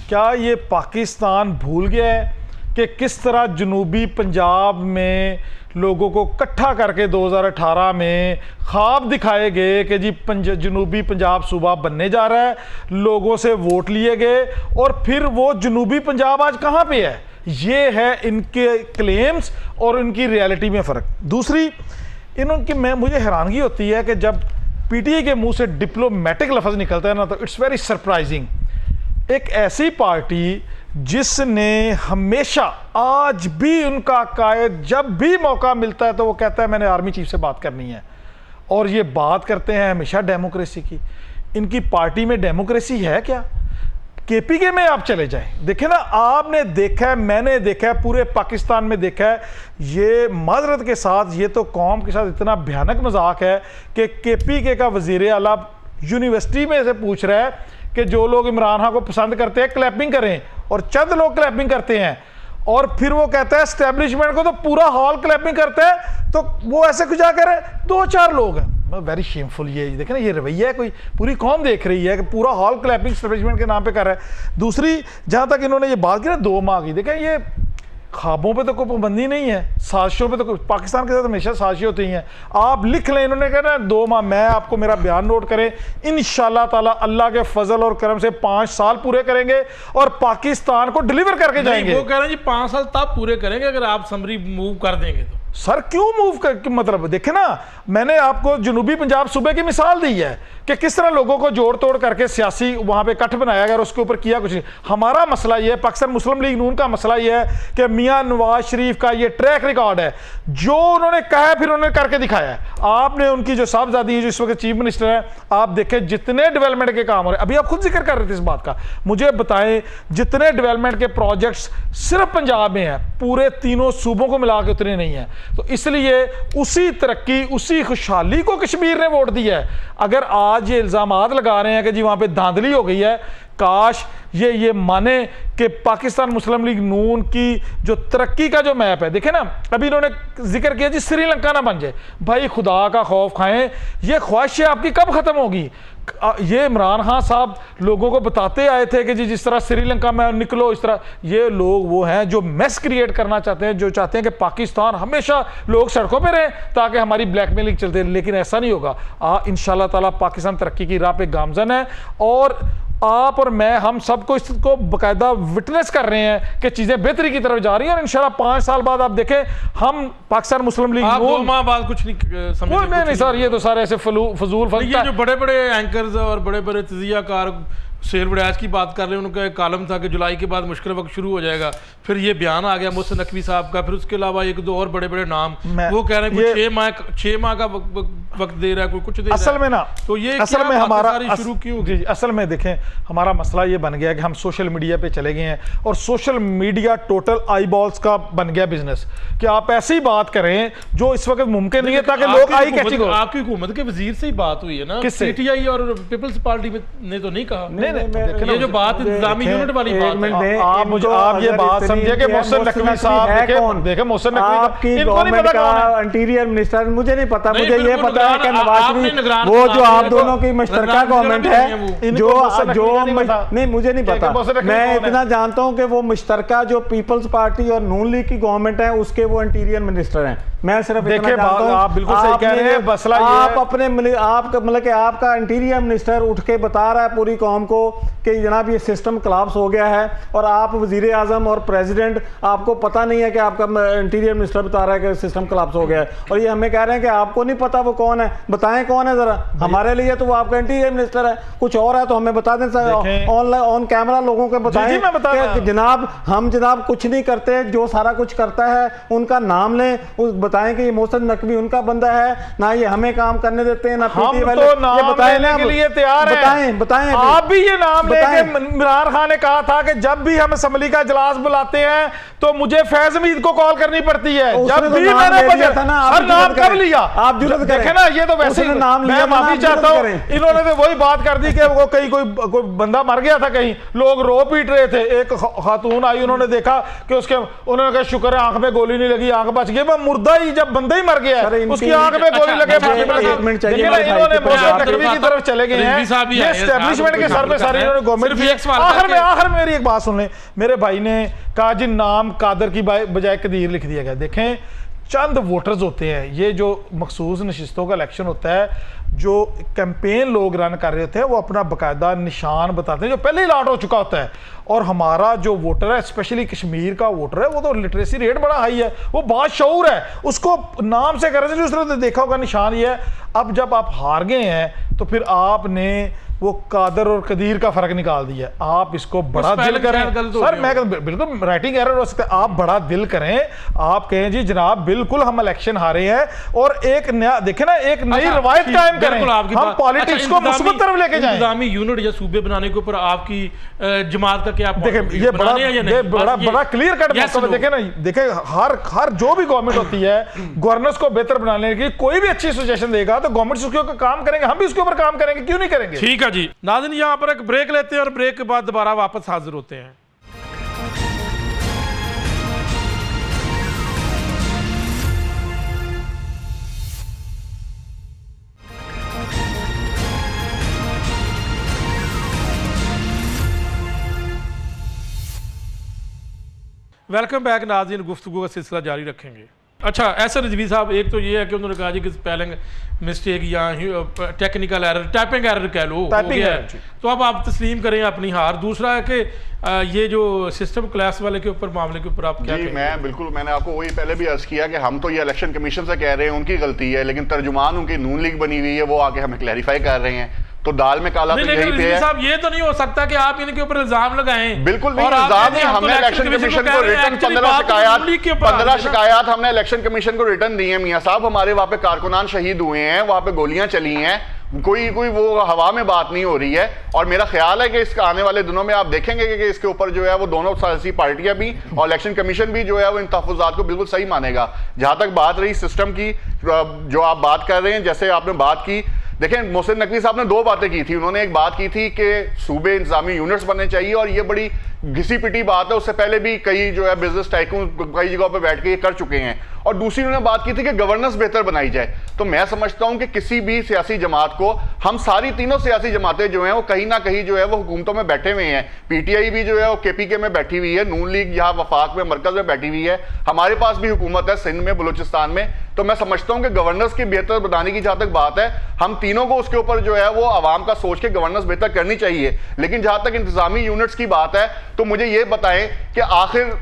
क्या ये पाकिस्तान भूल गया है कि किस तरह जनूबी पंजाब में लोगों को इकट्ठा करके 2018 में ख्वाब दिखाए गए कि जी जनूबी पंजाब सूबा बनने जा रहा है, लोगों से वोट लिए गए और फिर वो जनूबी पंजाब आज कहाँ पे है? ये है इनके क्लेम्स और इनकी रियलिटी में फ़र्क। दूसरी मुझे हैरानगी होती है कि जब पीटीआई के मुंह से डिप्लोमेटिक लफ्ज़ निकलता है ना, तो इट्स वेरी सरप्राइजिंग। एक ऐसी पार्टी जिसने हमेशा, आज भी उनका कायद जब भी मौका मिलता है तो वो कहता है मैंने आर्मी चीफ से बात करनी है, और ये बात करते हैं हमेशा डेमोक्रेसी की। इनकी पार्टी में डेमोक्रेसी है क्या? केपीके में आप चले जाएं, देखें ना, आपने देखा है, मैंने देखा है, पूरे पाकिस्तान में देखा है, ये माजरत के साथ ये तो कौम के साथ इतना भयानक मजाक है कि केपीके का वजीर आला यूनिवर्सिटी में से पूछ रहा है कि जो लोग इमरान खान को पसंद करते हैं क्लैपिंग करें, और चंद लोग क्लैपिंग करते हैं, और फिर वो कहता है एस्टेब्लिशमेंट को तो पूरा हॉल क्लैपिंग करता है, तो वो ऐसे कुछ क्या कर रहे हैं? 2-4 लोग हैं। Very shameful. ये देखें ना, ये रवैया है, कोई पूरी कौम देख रही है कि पूरा हॉल क्लैपिंग एस्टेब्लिशमेंट के नाम पे कर रहा है। दूसरी, जहाँ तक इन्होंने ये बात की ना 2 माह की, देखें ये ख्वाबों पे तो कोई पाबंदी नहीं है, साजिशों पे तो कोई, पाकिस्तान के साथ हमेशा साजिशें होती हैं। आप लिख लें, इन्होंने कहा ना 2 माह, मैं आपको मेरा बयान नोट करें, इंशाल्लाह ताला अल्लाह के फजल और करम से 5 साल पूरे करेंगे और पाकिस्तान को डिलीवर करके जाएंगे। वो कह रहे हैं जी 5 साल तब पूरे करेंगे अगर आप समरी मूव कर देंगे तो। सर क्यों मूव कर, मतलब देखे ना, मैंने आपको जनूबी पंजाब सूबे की मिसाल दी है कि किस तरह लोगों को जोड़ तोड़ करके सियासी वहाँ पे कट बनाया गया और उसके ऊपर किया कुछ नहीं। हमारा मसला ये है, पाकिस्तान मुस्लिम लीग नून का मसला ये है कि मियाँ नवाज शरीफ का ये ट्रैक रिकॉर्ड है, जो उन्होंने कहा है फिर उन्होंने करके दिखाया है। आपने उनकी जो साहबजादी है जो इस वक्त चीफ मिनिस्टर है, आप देखें जितने डेवलपमेंट के काम हो रहे हैं, अभी आप खुद जिक्र कर रहे थे इस बात का, मुझे बताएं जितने डेवलपमेंट के प्रोजेक्ट्स सिर्फ पंजाब में है, पूरे 3 सूबों को मिला के उतने नहीं है। तो इसलिए उसी तरक्की, उसी खुशहाली को कश्मीर ने वोट दिया है। अगर आज ये इल्जामात लगा रहे हैं कि जी वहां पे धांधली हो गई है, काश ये माने कि पाकिस्तान मुस्लिम लीग नून की जो तरक्की का जो मैप है, देखें ना, अभी इन्होंने जिक्र किया जी श्रीलंका ना बन जाए। भाई खुदा का खौफ खाएं, ये ख्वाहिशें आपकी कब खत्म होगी? ये इमरान खान साहब लोगों को बताते आए थे कि जी जिस तरह श्रीलंका में निकलो, इस तरह ये लोग वो हैं जो मैस क्रिएट करना चाहते हैं, जो चाहते हैं कि पाकिस्तान हमेशा लोग सड़कों पे रहें ताकि हमारी ब्लैकमेलिंग चलते रहे, लेकिन ऐसा नहीं होगा। इंशाल्लाह ताला पाकिस्तान तरक्की की राह पे गामजन है, और आप और मैं, हम सबको इसको बाकायदा विटनेस कर रहे हैं कि चीजें बेहतरी की तरफ जा रही हैं, और इंशाल्लाह 5 साल बाद आप देखें, हम पाकिस्तान मुस्लिम लीग 2 माह बाद कुछ नहीं समझ नहीं सर, ये तो सारे ऐसे फजूल ये जो बड़े बड़े एंकर्स और बड़े बड़े तजियाकार शेर वड़ैच की बात कर रहे हैं, उनका एक कॉलम था कि जुलाई के बाद मुश्किल वक्त शुरू हो जाएगा, फिर ये बयान आ गया मोहसिन नकवी साहब का, फिर उसके अलावा एक दो और बड़े बड़े नाम, वो कह रहे हैं कोई 6 माह का वक्त दे रहा है, कोई कुछ दे रहा है। असल में ना, तो ये असल में हमारा शुरू क्यों? जी, असल में देखें हमारा मसला ये बन गया कि हम सोशल मीडिया पे चले गए हैं और social media total I balls का बन गया बिजनेस, कि आप ऐसी ही बात करें जो इस वक्त मुमकिन नहीं है, ताकि लोग आई कैचिंग हो। आपकी हुकूमत के वजीर से ही बात हुई है ना, किससे? पीटीआई और पीपल्स पार्टी ने तो नहीं कहा। नहीं, ये जो बात इंतजामी यूनिट वाली बात है, आप ये बात समझिए कि मोहसिन नकवी साहब देखे मोहसिन नकवी इनको नहीं पता कौन है इंटीरियर मिनिस्टर, मुझे नहीं पता, मुझे ये फिर पता है कि नवाज शरीफ वो जो आप दोनों की मुश्तरका गवर्नमेंट है, जो नहीं मुझे नहीं पता, मैं इतना जानता हूं कि वो मुश्तरका जो पीपल्स पार्टी और नून लीग की गवर्नमेंट है उसके वो इंटीरियर मिनिस्टर हैं। मैं सिर्फ देखिए आप बिल्कुल सही कह रहे हैं, मसला ये आप है अपने आपका मतलब कि आपका इंटीरियर मिनिस्टर उठ के बता रहा है पूरी कौम को कि जनाब ये सिस्टम कोलैप्स हो गया है, और आप वजीर आजम और प्रेसिडेंट आपको पता नहीं है कि आपका इंटीरियर मिनिस्टर बता रहा है कि सिस्टम कोलैप्स हो गया है, और ये हमें कह रहे हैं कि आपको नहीं पता वो कौन है, बताएं कौन है जरा हमारे लिए। तो वो आपका इंटीरियर मिनिस्टर है, कुछ और है तो हमें बता दें, ऑनलाइन ऑन कैमरा लोगों को बताएं कि जनाब हम जनाब कुछ नहीं करते, जो सारा कुछ करता है उनका नाम लें, बताएं कि ये मोहसिन नकवी उनका बंदा है, ना ये हमें काम करने देते हैं, ना हम तो नाम लेने के लिए तैयार हैं। बताएं आप भी ये नाम लेके इमरान खान ने कहा था कि जब भी हम असेंबली का इजलास बुलाते हैं तो मुझे फैज हमीद को कॉल करनी पड़ती है। जब भी मैंने सर नाम कब लिया आप देखे ना, ये तो वैसे ही मैं माफी चाहता हूँ, इन्होंने तो वही बात कर दी कि वो कहीं कोई बंदा मर गया था, कहीं लोग रो पीट रहे थे, एक खातून आई उन्होंने देखा कि उसके, उन्होंने कहा शुक्र है आंख में गोली नहीं लगी, आंख बच गई। मैं मुर्दा ही जब बंदा ही मर गया है उसकी आंख में गोली लगे, इन्होंने मोहसिन नकवी की तरफ चले गए हैं, ये एस्टेब्लिशमेंट के सर पे सारी इन्होंने गवर्नमेंट। आखिर में मेरी एक बात सुन लें, मेरे भाई ने कहा जी नाम कादर की बजाय कदीर लिख दिया गया। देखें चंद वोटर्स होते हैं, ये जो मखसूस नशिस्तों का इलेक्शन होता है, जो कैंपेन लोग रन कर रहे होते हैं वो अपना बाकायदा निशान बताते हैं जो पहले ही लॉट हो चुका होता है। और हमारा जो वोटर है, स्पेशली कश्मीर का वोटर है, वो तो लिटरेसी रेट बड़ा हाई है, वो बाशऊर है, उसको नाम से कर रहे थे, देखा होगा निशान ये है। अब जब आप हार गए हैं तो फिर आपने वो कादर और कदीर का फर्क निकाल दिया। आप इसको बड़ा दिल करें सर, मैं बिल्कुल राइटिंग एरर हो सकता है, आप बड़ा दिल करें, आप कहें जी जनाब बिल्कुल हम इलेक्शन हारे हैं और एक नया देखें ना, एक नई रवायत कायम करें, हम पॉलिटिक्स को मुस्बत तरफ लेके जाएं। इंतजामी यूनिट या सूबे बनाने के ऊपर आपकी जमात का क्या देखें, ये बड़ा क्लियर कट मसला देखें ना, देखें हर जो भी गवर्नमेंट होती है गवर्नेंस को बेहतर बनाने की कोई भी अच्छी सजेशन देगा तो गवर्नमेंट उसके ऊपर काम करेंगे, हम भी उसके ऊपर काम करेंगे, क्यों नहीं करेंगे। ठीक है जी नाज़रीन, यहाँ पर एक ब्रेक लेते हैं और ब्रेक के बाद दोबारा वापस हाजिर होते हैं। वेलकम बैक नाज़रीन, गुफ्तगू का सिलसिला जारी रखेंगे। अच्छा ऐसा रिजवी साहब, एक तो ये है कि उन्होंने कहा जी कि स्पेलिंग मिस्टेक या टेक्निकल एरर, टाइपिंग एरर कह लो हो गया है, तो अब आप तस्लीम करें अपनी हार। दूसरा है कि ये जो सिस्टम क्लास वाले के ऊपर मामले के ऊपर आप क्या कहेंगे? मैं बिल्कुल, मैंने आपको वही पहले भी अर्ज किया कि हम तो ये इलेक्शन कमीशन से कह रहे हैं उनकी गलती है, लेकिन तर्जुमान उनकी नून लीग बनी हुई है, वो आके हमें क्लैरिफाई कर रहे हैं, तो दाल में काला तो यही पे है। साहब ये तो नहीं हो सकता कि आप इनके ऊपर इल्जाम लगाएं। बिल्कुल नहीं, इल्जाम नहीं, हमने इलेक्शन कमीशन को रिटर्न 15 शिकायत हमने इलेक्शन कमीशन को रिटर्न दी है। मियां साहब हमारे वहां पे कारकुनान शहीद हुए हैं, वहां पे गोलियां चली हैं, कोई वो हवा में बात नहीं हो रही है। और मेरा ख्याल है कि इसका आने वाले दिनों में आप देखेंगे कि इसके ऊपर जो है वो दोनों सियासी पार्टियां भी और इलेक्शन कमीशन भी जो है वो इन तहफ़्फ़ुज़ात को बिल्कुल सही मानेगा। जहां तक बात रही सिस्टम की, जो आप बात कर रहे हैं, जैसे आपने बात की, देखें मोहसिन नकवी साहब ने दो बातें की थी। उन्होंने एक बात की थी कि सूबे इंतजामी यूनिट्स बनने चाहिए, और ये बड़ी घिसी पिटी बात है, उससे पहले भी कई जो है बिजनेस टाइकून कई जगहों पे बैठ के ये कर चुके हैं। और दूसरी उन्होंने बात की थी कि गवर्नेंस बेहतर बनाई जाए। तो मैं समझता हूं कि किसी भी सियासी जमात को, हम सारी तीनों सियासी जमातें जो हैं वो कहीं ना कहीं जो है वो हुकूमतों में बैठे हुए हैं। पीटीआई भी जो है वो केपीके में बैठी हुई है, नून लीग यहाँ वफाक में मरकज में बैठी हुई है, हमारे पास भी हुकूमत है सिंध में, बलूचिस्तान में। तो मैं समझता हूं कि गवर्नेंस की बेहतर बनाने की जहां तक बात है, हम तीनों को उसके ऊपर जो है वो आवाम का सोच के गवर्नेंस बेहतर करनी चाहिए। लेकिन जहां तक इंतजामी यूनिट्स की बात है, तो मुझे ये बताएं कि आखिर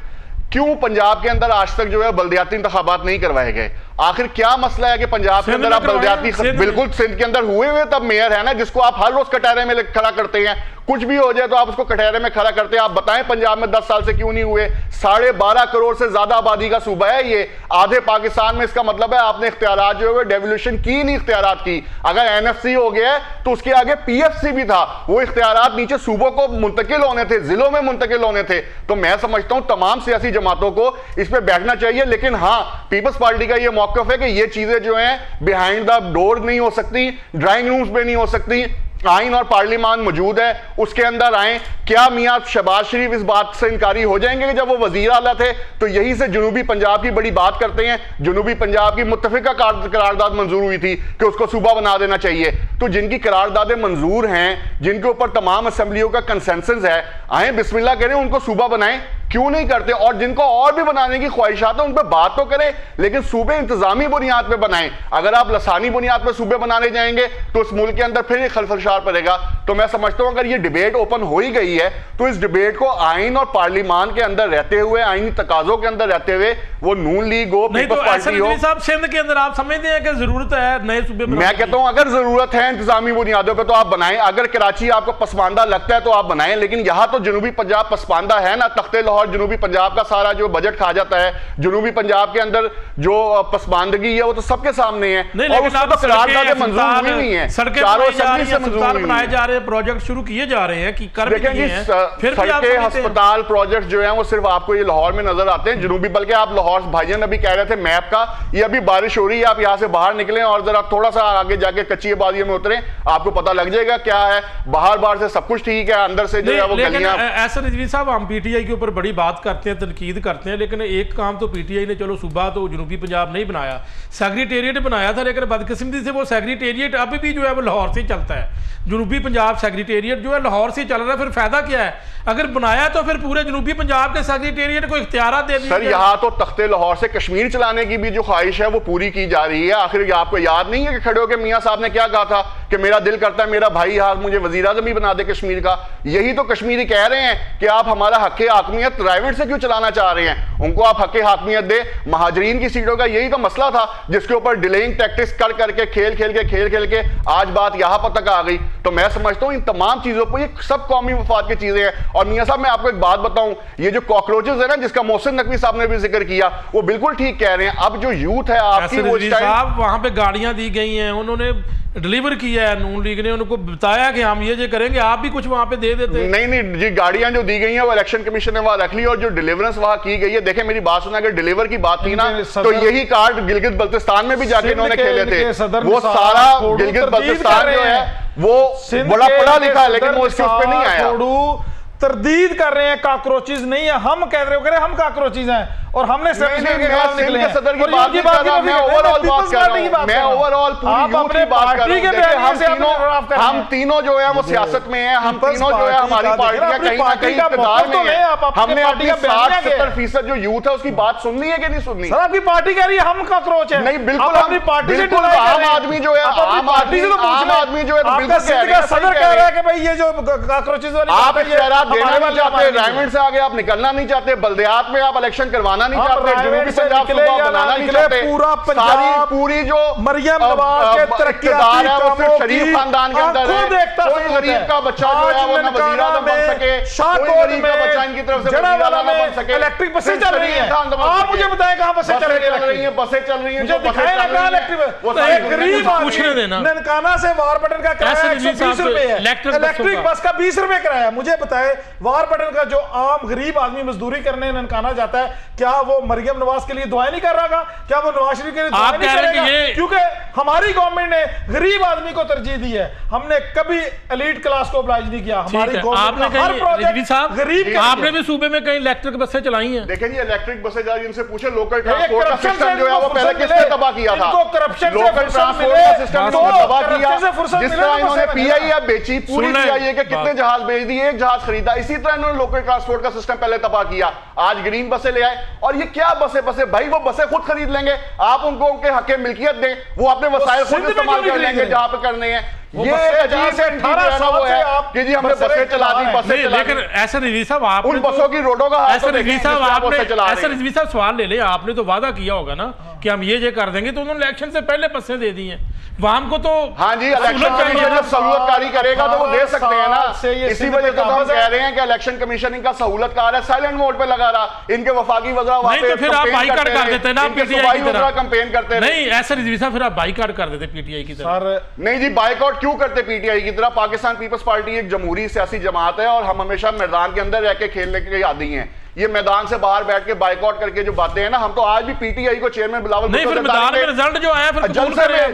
क्यों पंजाब के अंदर आज तक जो है बल्दियाती इंतखाबात नहीं करवाए गए? आखिर क्या मसला है कि पंजाब के सिंध अंदर में आप करवाया, बलदियाती सिंध बिल्कुल सिंध के अंदर हुए तब मेयर है ना, जिसको आप हर रोज कटहरे में खड़ा करते हैं, कुछ भी हो जाए तो आप उसको कटहरे में खड़ा करते हैं। आप बताएं पंजाब में 10 साल से क्यों नहीं हुए? 12.5 करोड़ से ज्यादा आबादी का सूबा है ये, आधे पाकिस्तान में। इसका मतलब है आपने इख्तियारात जो है डेवोल्यूशन की नहीं, इख्तियारात की। अगर एनएफसी हो गया है तो उसके आगे पीएफसी भी था, वो इख्तियारात नीचे सूबों को मुंतकिल होने थे, जिलों में मुंतकिल होने थे। तो मैं समझता हूं तमाम सियासी जमातों को इस पर बैठना चाहिए, लेकिन हां पीपल्स पार्टी का यह मौकफ है कि ये चीजें जो हैं बिहाइंड द डोर नहीं हो सकती, ड्राइंग रूम्स में नहीं हो सकती। आइन और पार्लियामान मौजूद है, उसके अंदर आए। क्या मियां शहबाज शरीफ इस बात से इनकारी हो जाएंगे कि जब वो वजीर आला थे तो यहीं से जनूबी पंजाब की बड़ी बात करते हैं, जनूबी पंजाब की मुत्तफिका करारदाद मंजूर हुई थी कि उसको सूबा बना देना चाहिए। तो जिनकी करारदादें मंजूर हैं, जिनके ऊपर तमाम असेंबलियों का कंसेंसस है, आए बिस्मिल्लाह करें, उनको सूबा बनाएं। क्यों नहीं करते? और जिनको और भी बनाने की ख्वाहिशात है उन पर बात तो करें, लेकिन सूबे इंतजामी बुनियाद पे बनाएं। अगर आप लसानी बुनियाद पर सूबे बनाने जाएंगे तो इस मुल्क के अंदर फिर एक खलफलशार पड़ेगा। तो मैं समझता हूं अगर ये डिबेट ओपन हो ही गई है तो इस डिबेट को आइन और पार्लियामान के अंदर रहते हुए, आइनी तकाजों के अंदर रहते हुए, वो नून लीग हो, नहीं तो पीपल्स पार्टी हो, साहब सिंध के अंदर आप समझते हैं कि जरूरत है नए सूबे बनाने मैं की? कहता हूं अगर जरूरत है इंतजामी बुनियादों पे तो आप बनाएं। अगर कराची आपको पसमानदा लगता है तो आप बनाएं, लेकिन यहां तो जनूबी पंजाब पसमानदा है ना। तख्ते लाहौर जनूबी पंजाब का सारा जो बजट खा जाता है, जनूबी पंजाब के अंदर जो पसमानदगी है वो तो सबके सामने है, और उसको तो करारदादें मंजूर हुई नहीं है, चारों असेंबली से मंजूर हुई बनाए जा रहे हैं, प्रोजेक्ट शुरू किए जा रहे हैं कि कर भी देखें किए जी, हैं, फिर भी आप सड़कें, समझते हैं? अस्पताल, प्रोजेक्ट जो हैं वो सिर्फ आपको ये लाहौर में नजर आते हैं, जनूबी। बल्कि आप लाहौर, भाईजान अभी कह रहे थे मैप का, ये अभी बारिश हो रही है, आप यहां से बाहर निकलें और जरा थोड़ा सा आगे जाके कच्ची आबादियों में उतरें, आपको पता लग जाएगा क्या है। बाहर से सब कुछ ठीक है, अंदर से जो है वो गलियां। ऐसा रिजवी साहब, हम पीटीआई के ऊपर बड़ी बात करते हैं, तनकीद करते हैं, लेकिन एक काम तो पीटीआई ने, चलो सूबा तो जनूबी पंजाब नहीं बनाया, सेक्रेटेरिएट बनाया था, लेकिन बदकिस्मती से वो सेक्रेटेरिएट अभी भी जो है वो लाहौर से चलता है। जनूबी पंजाब सेक्रेटेरिएट जो है लाहौर से चल रहा है, फिर फायदा क्या है? अगर बनाया तो फिर पूरे जनूबी पंजाब के सेक्रेटेरिएट को इख्तियार दे दिए। सर यहाँ तो तख्ते लाहौर से कश्मीर चलाने की भी जो ख्वाहिश है वो पूरी की जा रही है। आखिर आपको याद नहीं है कि खड़े होकर मियां साहब ने क्या कहा था कि मेरा दिल करता है मेरा भाई आज मुझे वजीर आजम ही बना दे कश्मीर का। यही तो कश्मीरी कह रहे हैं कि आप हमारा हक़ हाकमियत प्राइवेट से क्यों चलाना चाह रहे हैं, उनको आप हक़ हाकमियत दे। महाजरीन की सीटों का यही तो मसला था जिसके ऊपर डिलेइंग टैक्टिक्स कर करके खेल के आज बात यहां पर तक आ गई। तो मैं समझता हूं इन तमाम चीजों पर ये सब कौमी मफाद की चीजें हैं। और मियां साहब मैं आपको एक बात बताऊं, ये जो कॉकरोचेस है ना जिसका मोहसिन नकवी साहब ने भी जिक्र किया, वो बिल्कुल ठीक कह रहे हैं। अब जो यूथ है आपकी वो साहब वहां पे गाड़ियां दी गई हैं, उन्होंने डिलीवर किया है, नून लीग ने उनको बताया कि हम ये करेंगे, आप भी कुछ वहां पे दे देते। नहीं जी, गाड़ियां जो दी गई हैं वो इलेक्शन कमीशन ने वहां रख ली और जो डिलीवरेंस वहां की गई है, देखें मेरी बात सुना, अगर डिलीवर की बात थी ना तो यही कार्ड गिलगित बल्तिस्तान में भी जाके इन्होंने खेले थे। वो सारा गिलगित बल्तिस्तान जो है वो बड़ा पढ़ा लिखा है लेकिन वो इसके उस पर नहीं आया। तरदीद कर रहे हैं, काकरोचेज नहीं है, हम कह रहे हो हम काकरोचेज हैं और हमने सर्टिफिकेट के खिलाफ निकले हैं। सदर की बात नहीं कर रहा, मैं ओवरऑल बात कर रहा हूं, मैं ओवरऑल पूरी यूथ की बात कर रहा हूं। हम तीनों जो है वो सियासत में हैं, हम तीनों जो है हमारी पार्टियां कहीं ना कहीं इक़्तिदार में हैं। हमने अपनी 60-70% जो यूथ है उसकी बात सुननी है कि नहीं सुननी? सर आपकी पार्टी कह रही है हम काकरोच हैं। नहीं बिल्कुल, अपनी पार्टी से आम आदमी जो है, आम आदमी जो है बिल्कुल सदर कह रहा है कि भाई ये जो काकरोचेज वाली आप इख्तियारात देना नहीं चाहते, रायमंड से आगे आप निकलना नहीं चाहते, बल्दियात में आप इलेक्शन करवाना नहीं चाहते, जनूबी पंजाब सूबा बनाना नहीं चाहते, पूरा पंजाब पूरी जो मरियम नवाज के तरक्कियाती है वो सिर्फ कामों शरीफ खानदान के अंदर है। कोई गरीब का बच्चा जो है वो ना वज़ीर आज़म बन सके, कोई गरीब का बच्चा इनकी तरफ से वज़ीर आज़म बन सके। इलेक्ट्रिक बसें चल रही हैं, आप मुझे बताएं कहां बसें चल रही हैं? बसें चल रही हैं, मुझे दिखाएं ना कहां इलेक्ट्रिक। वो एक गरीब पूछने देना, ननकाना से वारपटन का किराया 120 रुपए है, इलेक्ट्रिक बस का 20 रुपए किराया। मुझे बताएं वारपटन का जो आम गरीब आदमी मजदूरी करने ननकाना जाता है, क्या वो मरियम नवाज के लिए दुआएं नहीं कर रहा? क्या वो नवाज शरीफ के लिए दुआएं नहीं करेगा? क्योंकि हमारी गवर्नमेंट ने गरीब आदमी को तरजीह दी है, हमने कभी एलीट क्लास को ऑब्लाइज नहीं किया। हमारी गवर्नमेंट ने हर प्रोजेक्ट गरीब, आपने भी सूबे में कहीं इलेक्ट्रिक बसें चलाई हैं? देखें जी, इलेक्ट्रिक बसें जा इनसे पूछे, लोकल ट्रांसपोर्ट का सिस्टम जो है वो पहले किसने तबाह किया था? लोकल ट्रांसपोर्ट का सिस्टम तबाह किया। जिस तरह इन्होंने पीआईए बेची, पूरी पीआईए के कितने जहाज भेज दिए, एक जहाज खरीदा, इसी तरह इन्होंने लोकल ट्रांसपोर्ट का सिस्टम पहले तबाह किया। आज ग्रीन बसें ले आए, और ये क्या बसें भाई, वो बसें खुद खरीद लेंगे, आप उनको उनके हक मिल्कियत दें, वो अपने वसाइल खुद इस्तेमाल कर लेंगे जहां पे करने हैं। ये अजीब से 18 साल से आप कि जी हमने बसें चला दी, बसें चला दी। लेकिन ऐसे रिजवी साहब आप उन बसों की रोडों का ऐसे रिजवी साहब आपने ऐसे रिजवी साहब सवाल ले ले, आपने तो वादा किया होगा ना कि हम ये कर देंगे, तो उन्होंने इलेक्शन से पहले बसें दे दी हैं वाम को। तो हाँ जी, इलेक्शन कमीशन जब सहूलतकारी करेगा तो वो दे सकते हैं ना। इसी वजह से तो हम कह रहे हैं कि इलेक्शन कमीशन इनका सहूलतकार है, साइलेंट मोड पे लगा रहा। इनके वफाकी वज़रा वहां पे तो फिर आप बाइकाट कर देते ना पीटीआई की तरह, कैंपेन करते नहीं ऐसे रिजवी साहब फिर आप बाइकाट कर देते पीटीआई की तरह। नहीं जी, बाइकआउट क्यों करते पीटीआई की तरह? पाकिस्तान पीपल्स पार्टी एक जमहूरी सियासी जमात है और हम हमेशा मैदान के अंदर रह के खेलने के आदी हैं। ये मैदान से बाहर बैठ के बाइकआउट करके जो बातें हैं ना, हम तो आज भी पीटीआई को चेयरमैन बिलावल नहीं, फिर मैदान में रिजल्ट जो आया फिर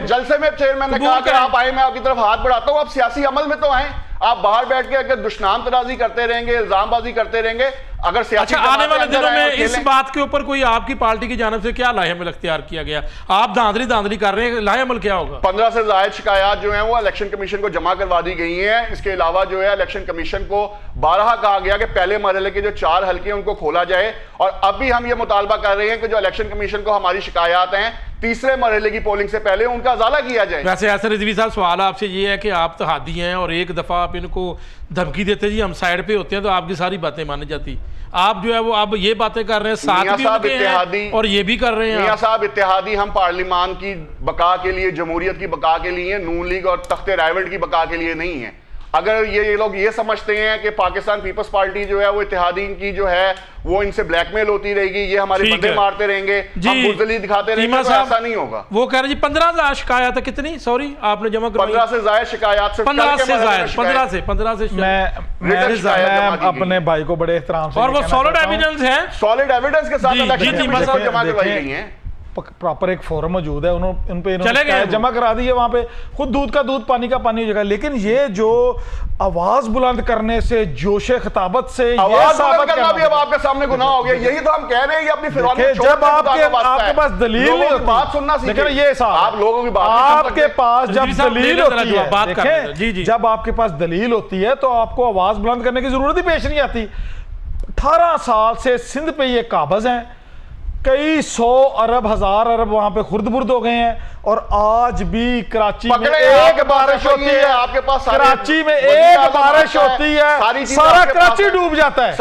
जलसे में चेयरमैन ने कहा कि आप आए, मैं आपकी तरफ हाथ बढ़ाता हूं, आप सियासी अमल में तो आए। आप बाहर बैठ के अगर दुश्मनाम तराजी करते रहेंगे, इल्जामबाजी करते रहेंगे, अगर सियासी आने वाले दिनों में इस बात के ऊपर कोई आपकी पार्टी की जानिब से क्या लाहेअमल इख्तियार किया गया? आप धांधली कर रहे हैं, लाहेअमल क्या होगा? 15 से ज्यादा शिकायत जो हैं वो इलेक्शन कमीशन को जमा करवा दी गई हैं। इसके अलावा जो है इलेक्शन कमीशन को 12 कहा गया कि पहले मरहले के जो 4 हल्के हैं उनको खोला जाए, और अब भी हम ये मुतालबा कर रहे हैं कि जो इलेक्शन कमीशन को हमारी शिकायत हैं तीसरे मरहले की पोलिंग से पहले उनका अजाला किया जाए। वैसे ऐसे रिजवी साहब सवाल आपसे ये है कि आप तो हादी हैं और एक दफा आप इनको धमकी देते जी हम साइड पे होते हैं तो आपकी सारी बातें मानी जाती। आप जो है वो अब ये बातें कर रहे हैं, साथ भी उनके हैं और ये भी कर रहे हैं। मियां साहब इत्तेहादी हम पार्लिमान की बका के लिए, जमहूरियत की बका के लिए, नून लीग और तख्ते रायवल्ट की बका के लिए नहीं है। अगर ये लोग ये समझते हैं कि पाकिस्तान पीपल्स पार्टी जो है वो इत्तेहादी की जो है वो इनसे ब्लैकमेल होती रहेगी, ये हमारे बंदे मारते रहेंगे, हम बुज़दिली दिखाते रहेंगे, तो ऐसा नहीं होगा। वो कह रहे जी 15,000 शिकायत है, कितनी सॉरी आपने जमा करवाई? 15 से ज्यादा शिकायत से 15 से मैं अपने भाई को बड़े एहतराम से, और वो सॉलिड एविडेंस है, सॉलिड एविडेंस के साथ जमा करवाई गई है। प्रॉपर एक फोरम मौजूद है, उन पे जमा करा दी है, वहां पे खुद दूध का दूध पानी का पानी हो जाएगा। लेकिन ये जो आवाज बुलंद करने से, जोशे खिताबत से आवाज बुलंद करना भी अब आपके सामने गुनाह हो गया। यही तो हम कह रहे हैं, ये अपनी फिरौनी जब आपके पास दलील नहीं होती, बात सुनना सीखिए। लेकिन ये आप लोगों की बात आपके पास जब दलील होती है, जब आपके पास दलील होती है तो आपको आवाज बुलंद करने की जरूरत ही पेश नहीं आती। 18 साल से सिंध पे ये काबज हैं, कई 100 अरब 1000 अरब वहां पे खुर्द-बुर्द हो गए हैं, और आज भी कराची में एक बारिश होती है, आपके पास कराची में एक बारिश होती है, सारा कराची डूब जाता है।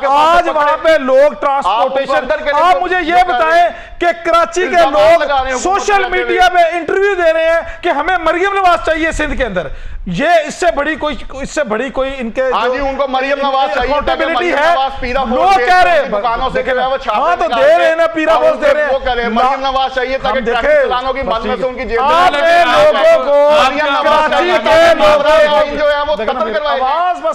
आज वहां पे लोग ट्रांसपोर्टेशन, आप मुझे ये बताएं कि कराची के लोग सोशल मीडिया पे इंटरव्यू दे रहे हैं कि हमें मरियम नवाज चाहिए सिंध के अंदर। ये इससे बड़ी कोई इनके उनको मरियम नवाज चाहिए, अकाउंटेबिलिटी है। लोग कह रहे हैं दुकानों से हाँ तो दे रहे हैं ना, पीरा बोस दे रहे हैं, वो कह रहे हैं मरियम नवाज चाहिए ताकि ट्रैफिक चलानों की बंद में से उनकी जेब में लोगों को कराची के लोगों जो है वो कत्ल करवाए,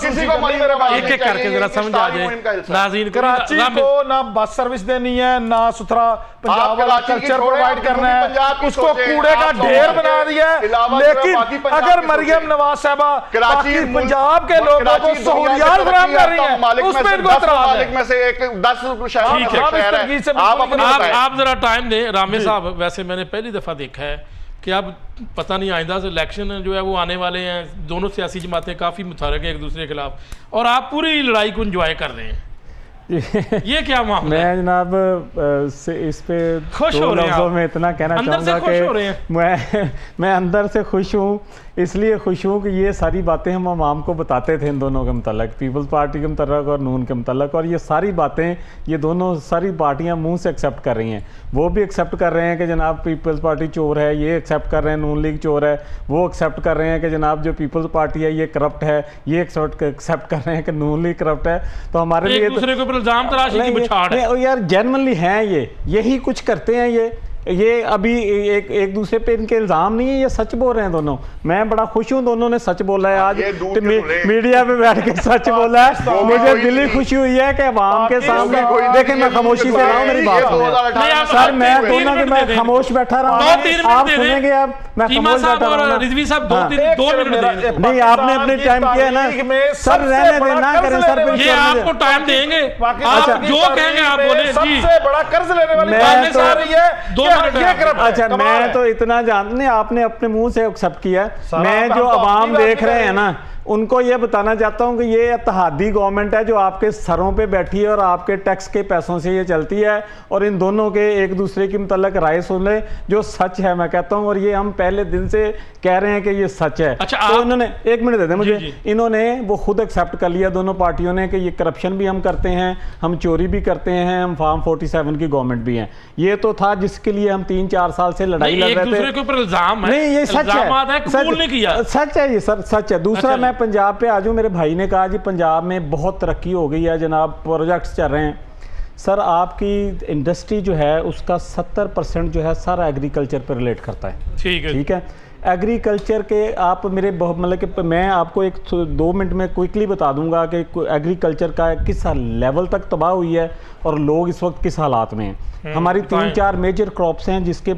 किसी को मरियम नवाज एक एक करके जरा समझ आ जाए। नाज़रीन, कराची को ना बस सर्विस देनी है, ना सुथरा पंजाब वाला कल्चर प्रोवाइड करना है, उसको कूड़े का ढेर बना दिया है। लेकिन अगर मरियम नवाज साहबा कराची पंजाब के लोगों को सहूलियात फराहम कर रही है, उसमें इनको मालिक में से एक 10 शहर है। आप जरा टाइम दें रामे साहब। वैसे मैंने पहली दफा देखा है कि अब पता नहीं आइंदा से इलेक्शन जो है वो आने वाले हैं, दोनों सियासी जमातें काफ़ी मुतहरक हैं एक दूसरे के खिलाफ, और आप पूरी लड़ाई को एंजॉय कर रहे हैं। ये क्या मामला? मैं जनाब इस पे खुश हो रहे हैं, में इतना कहना चाहूँगा कि मैं अंदर से खुश हूँ। इसलिए खुश हूँ कि ये सारी बातें हम आवाम को बताते थे इन दोनों के मतलब, पीपल्स पार्टी के मतलब और नून के मतलब, और ये सारी बातें ये दोनों सारी पार्टियां मुंह से एक्सेप्ट कर रही हैं। वो भी एक्सेप्ट कर रहे हैं कि जनाब पीपल्स पार्टी चोर है, ये एक्सेप्ट कर रहे हैं नून लीग चोर है, वो एक्सेप्ट कर रहे हैं कि जनाब जो पीपल्स पार्टी है ये करप्ट है, ये एक्सेप्ट कर रहे हैं कि नून लीग करप्ट है। तो हमारे लिए दूसरे के ऊपर इल्जाम तराशी की बुछाड़ है यार, जेन्युइनली हैं यही कुछ करते हैं ये अभी एक दूसरे पे इनके इल्जाम नहीं है, ये सच बोल रहे हैं दोनों। मैं बड़ा खुश हूँ दोनों ने सच बोला है आज, मीडिया पे बैठ के सच बोला है। मुझे दिली खुशी हुई है कि आवाम के सामने देखें, मैं खामोशी से रहा हूँ, मेरी बात सुने सर, मैं दोनों के मैं खामोश बैठा रहा हूँ, आप सुनेंगे। अब मैं खामोश बैठा रहा हूँ, नहीं आपने अपने टाइम किया है ना सर, रहने देना करें सर, ये आपको टाइम देंगे, आप जो कहेंगे आप बोले। सबसे बड़ा कर्ज लेने वाली अच्छा, मैं तो इतना जानते, आपने अपने मुंह से एक्सेप्ट किया। मैं जो अवाम देख रहे हैं ना उनको ये बताना चाहता हूँ कि ये इत्तेहादी गवर्नमेंट है जो आपके सरों पे बैठी है और आपके टैक्स के पैसों से ये चलती है, और इन दोनों के एक दूसरे की मुतल्लक राय सुन ले जो सच है, मैं कहता हूँ, और ये हम पहले दिन से कह रहे हैं कि ये सच है। अच्छा, तो इन्होंने, एक मिनट दे दें मुझे, जी। इन्होंने वो खुद एक्सेप्ट कर लिया दोनों पार्टियों ने कि ये करप्शन भी हम करते हैं, हम चोरी भी करते हैं, हम फार्म 47 की गवर्नमेंट भी हैं। ये तो था जिसके लिए हम 3-4 साल से लड़ाई लड़ एक रहे दूसरे थे। के ऊपर इल्जाम है, नहीं, ये सच इल्जामात है, कबूल नहीं किया। सच है ये सर, सच है। दूसरा, अच्छा मैं पंजाब पे आ जाऊँ, मेरे भाई ने कहा जी पंजाब में बहुत तरक्की हो गई है जनाब, प्रोजेक्ट्स चल रहे हैं। सर आपकी इंडस्ट्री जो है उसका 70% जो है सारा एग्रीकल्चर पर रिलेट करता है। ठीक है, ठीक है, एग्रीकल्चर के आप मेरे बहुत मतलब कि मैं आपको 1-2 मिनट में क्विकली बता दूंगा कि एग्रीकल्चर का किस लेवल तक तबाह हुई है और लोग इस वक्त किस हालात में हैं। हमारी 3-4 मेजर क्रॉप्स हैं जिसके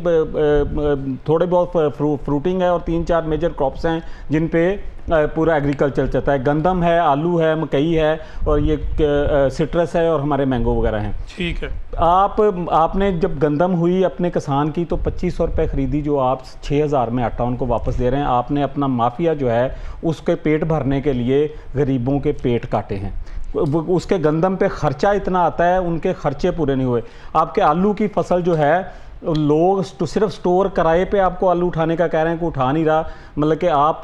थोड़े बहुत फ्रूटिंग है, और 3-4 मेजर क्रॉप्स हैं जिन पे पूरा एग्रीकल्चर चलता है। गंदम है, आलू है, मकई है, और ये सिट्रस है, और हमारे मैंगो वगैरह हैं। ठीक है। आपने जब गंदम हुई अपने किसान की तो 2500 रुपये खरीदी, जो आप 6000 में आटा उनको वापस दे रहे हैं। आपने अपना माफिया जो है उसके पेट भरने के लिए गरीबों के पेट काटे हैं। उसके गंदम पे खर्चा इतना आता है, उनके खर्चे पूरे नहीं हुए। आपके आलू की फसल जो है, लोग सिर्फ स्टोर किराए पे आपको आलू उठाने का कह रहे हैं कि उठा नहीं रहा। मतलब कि आप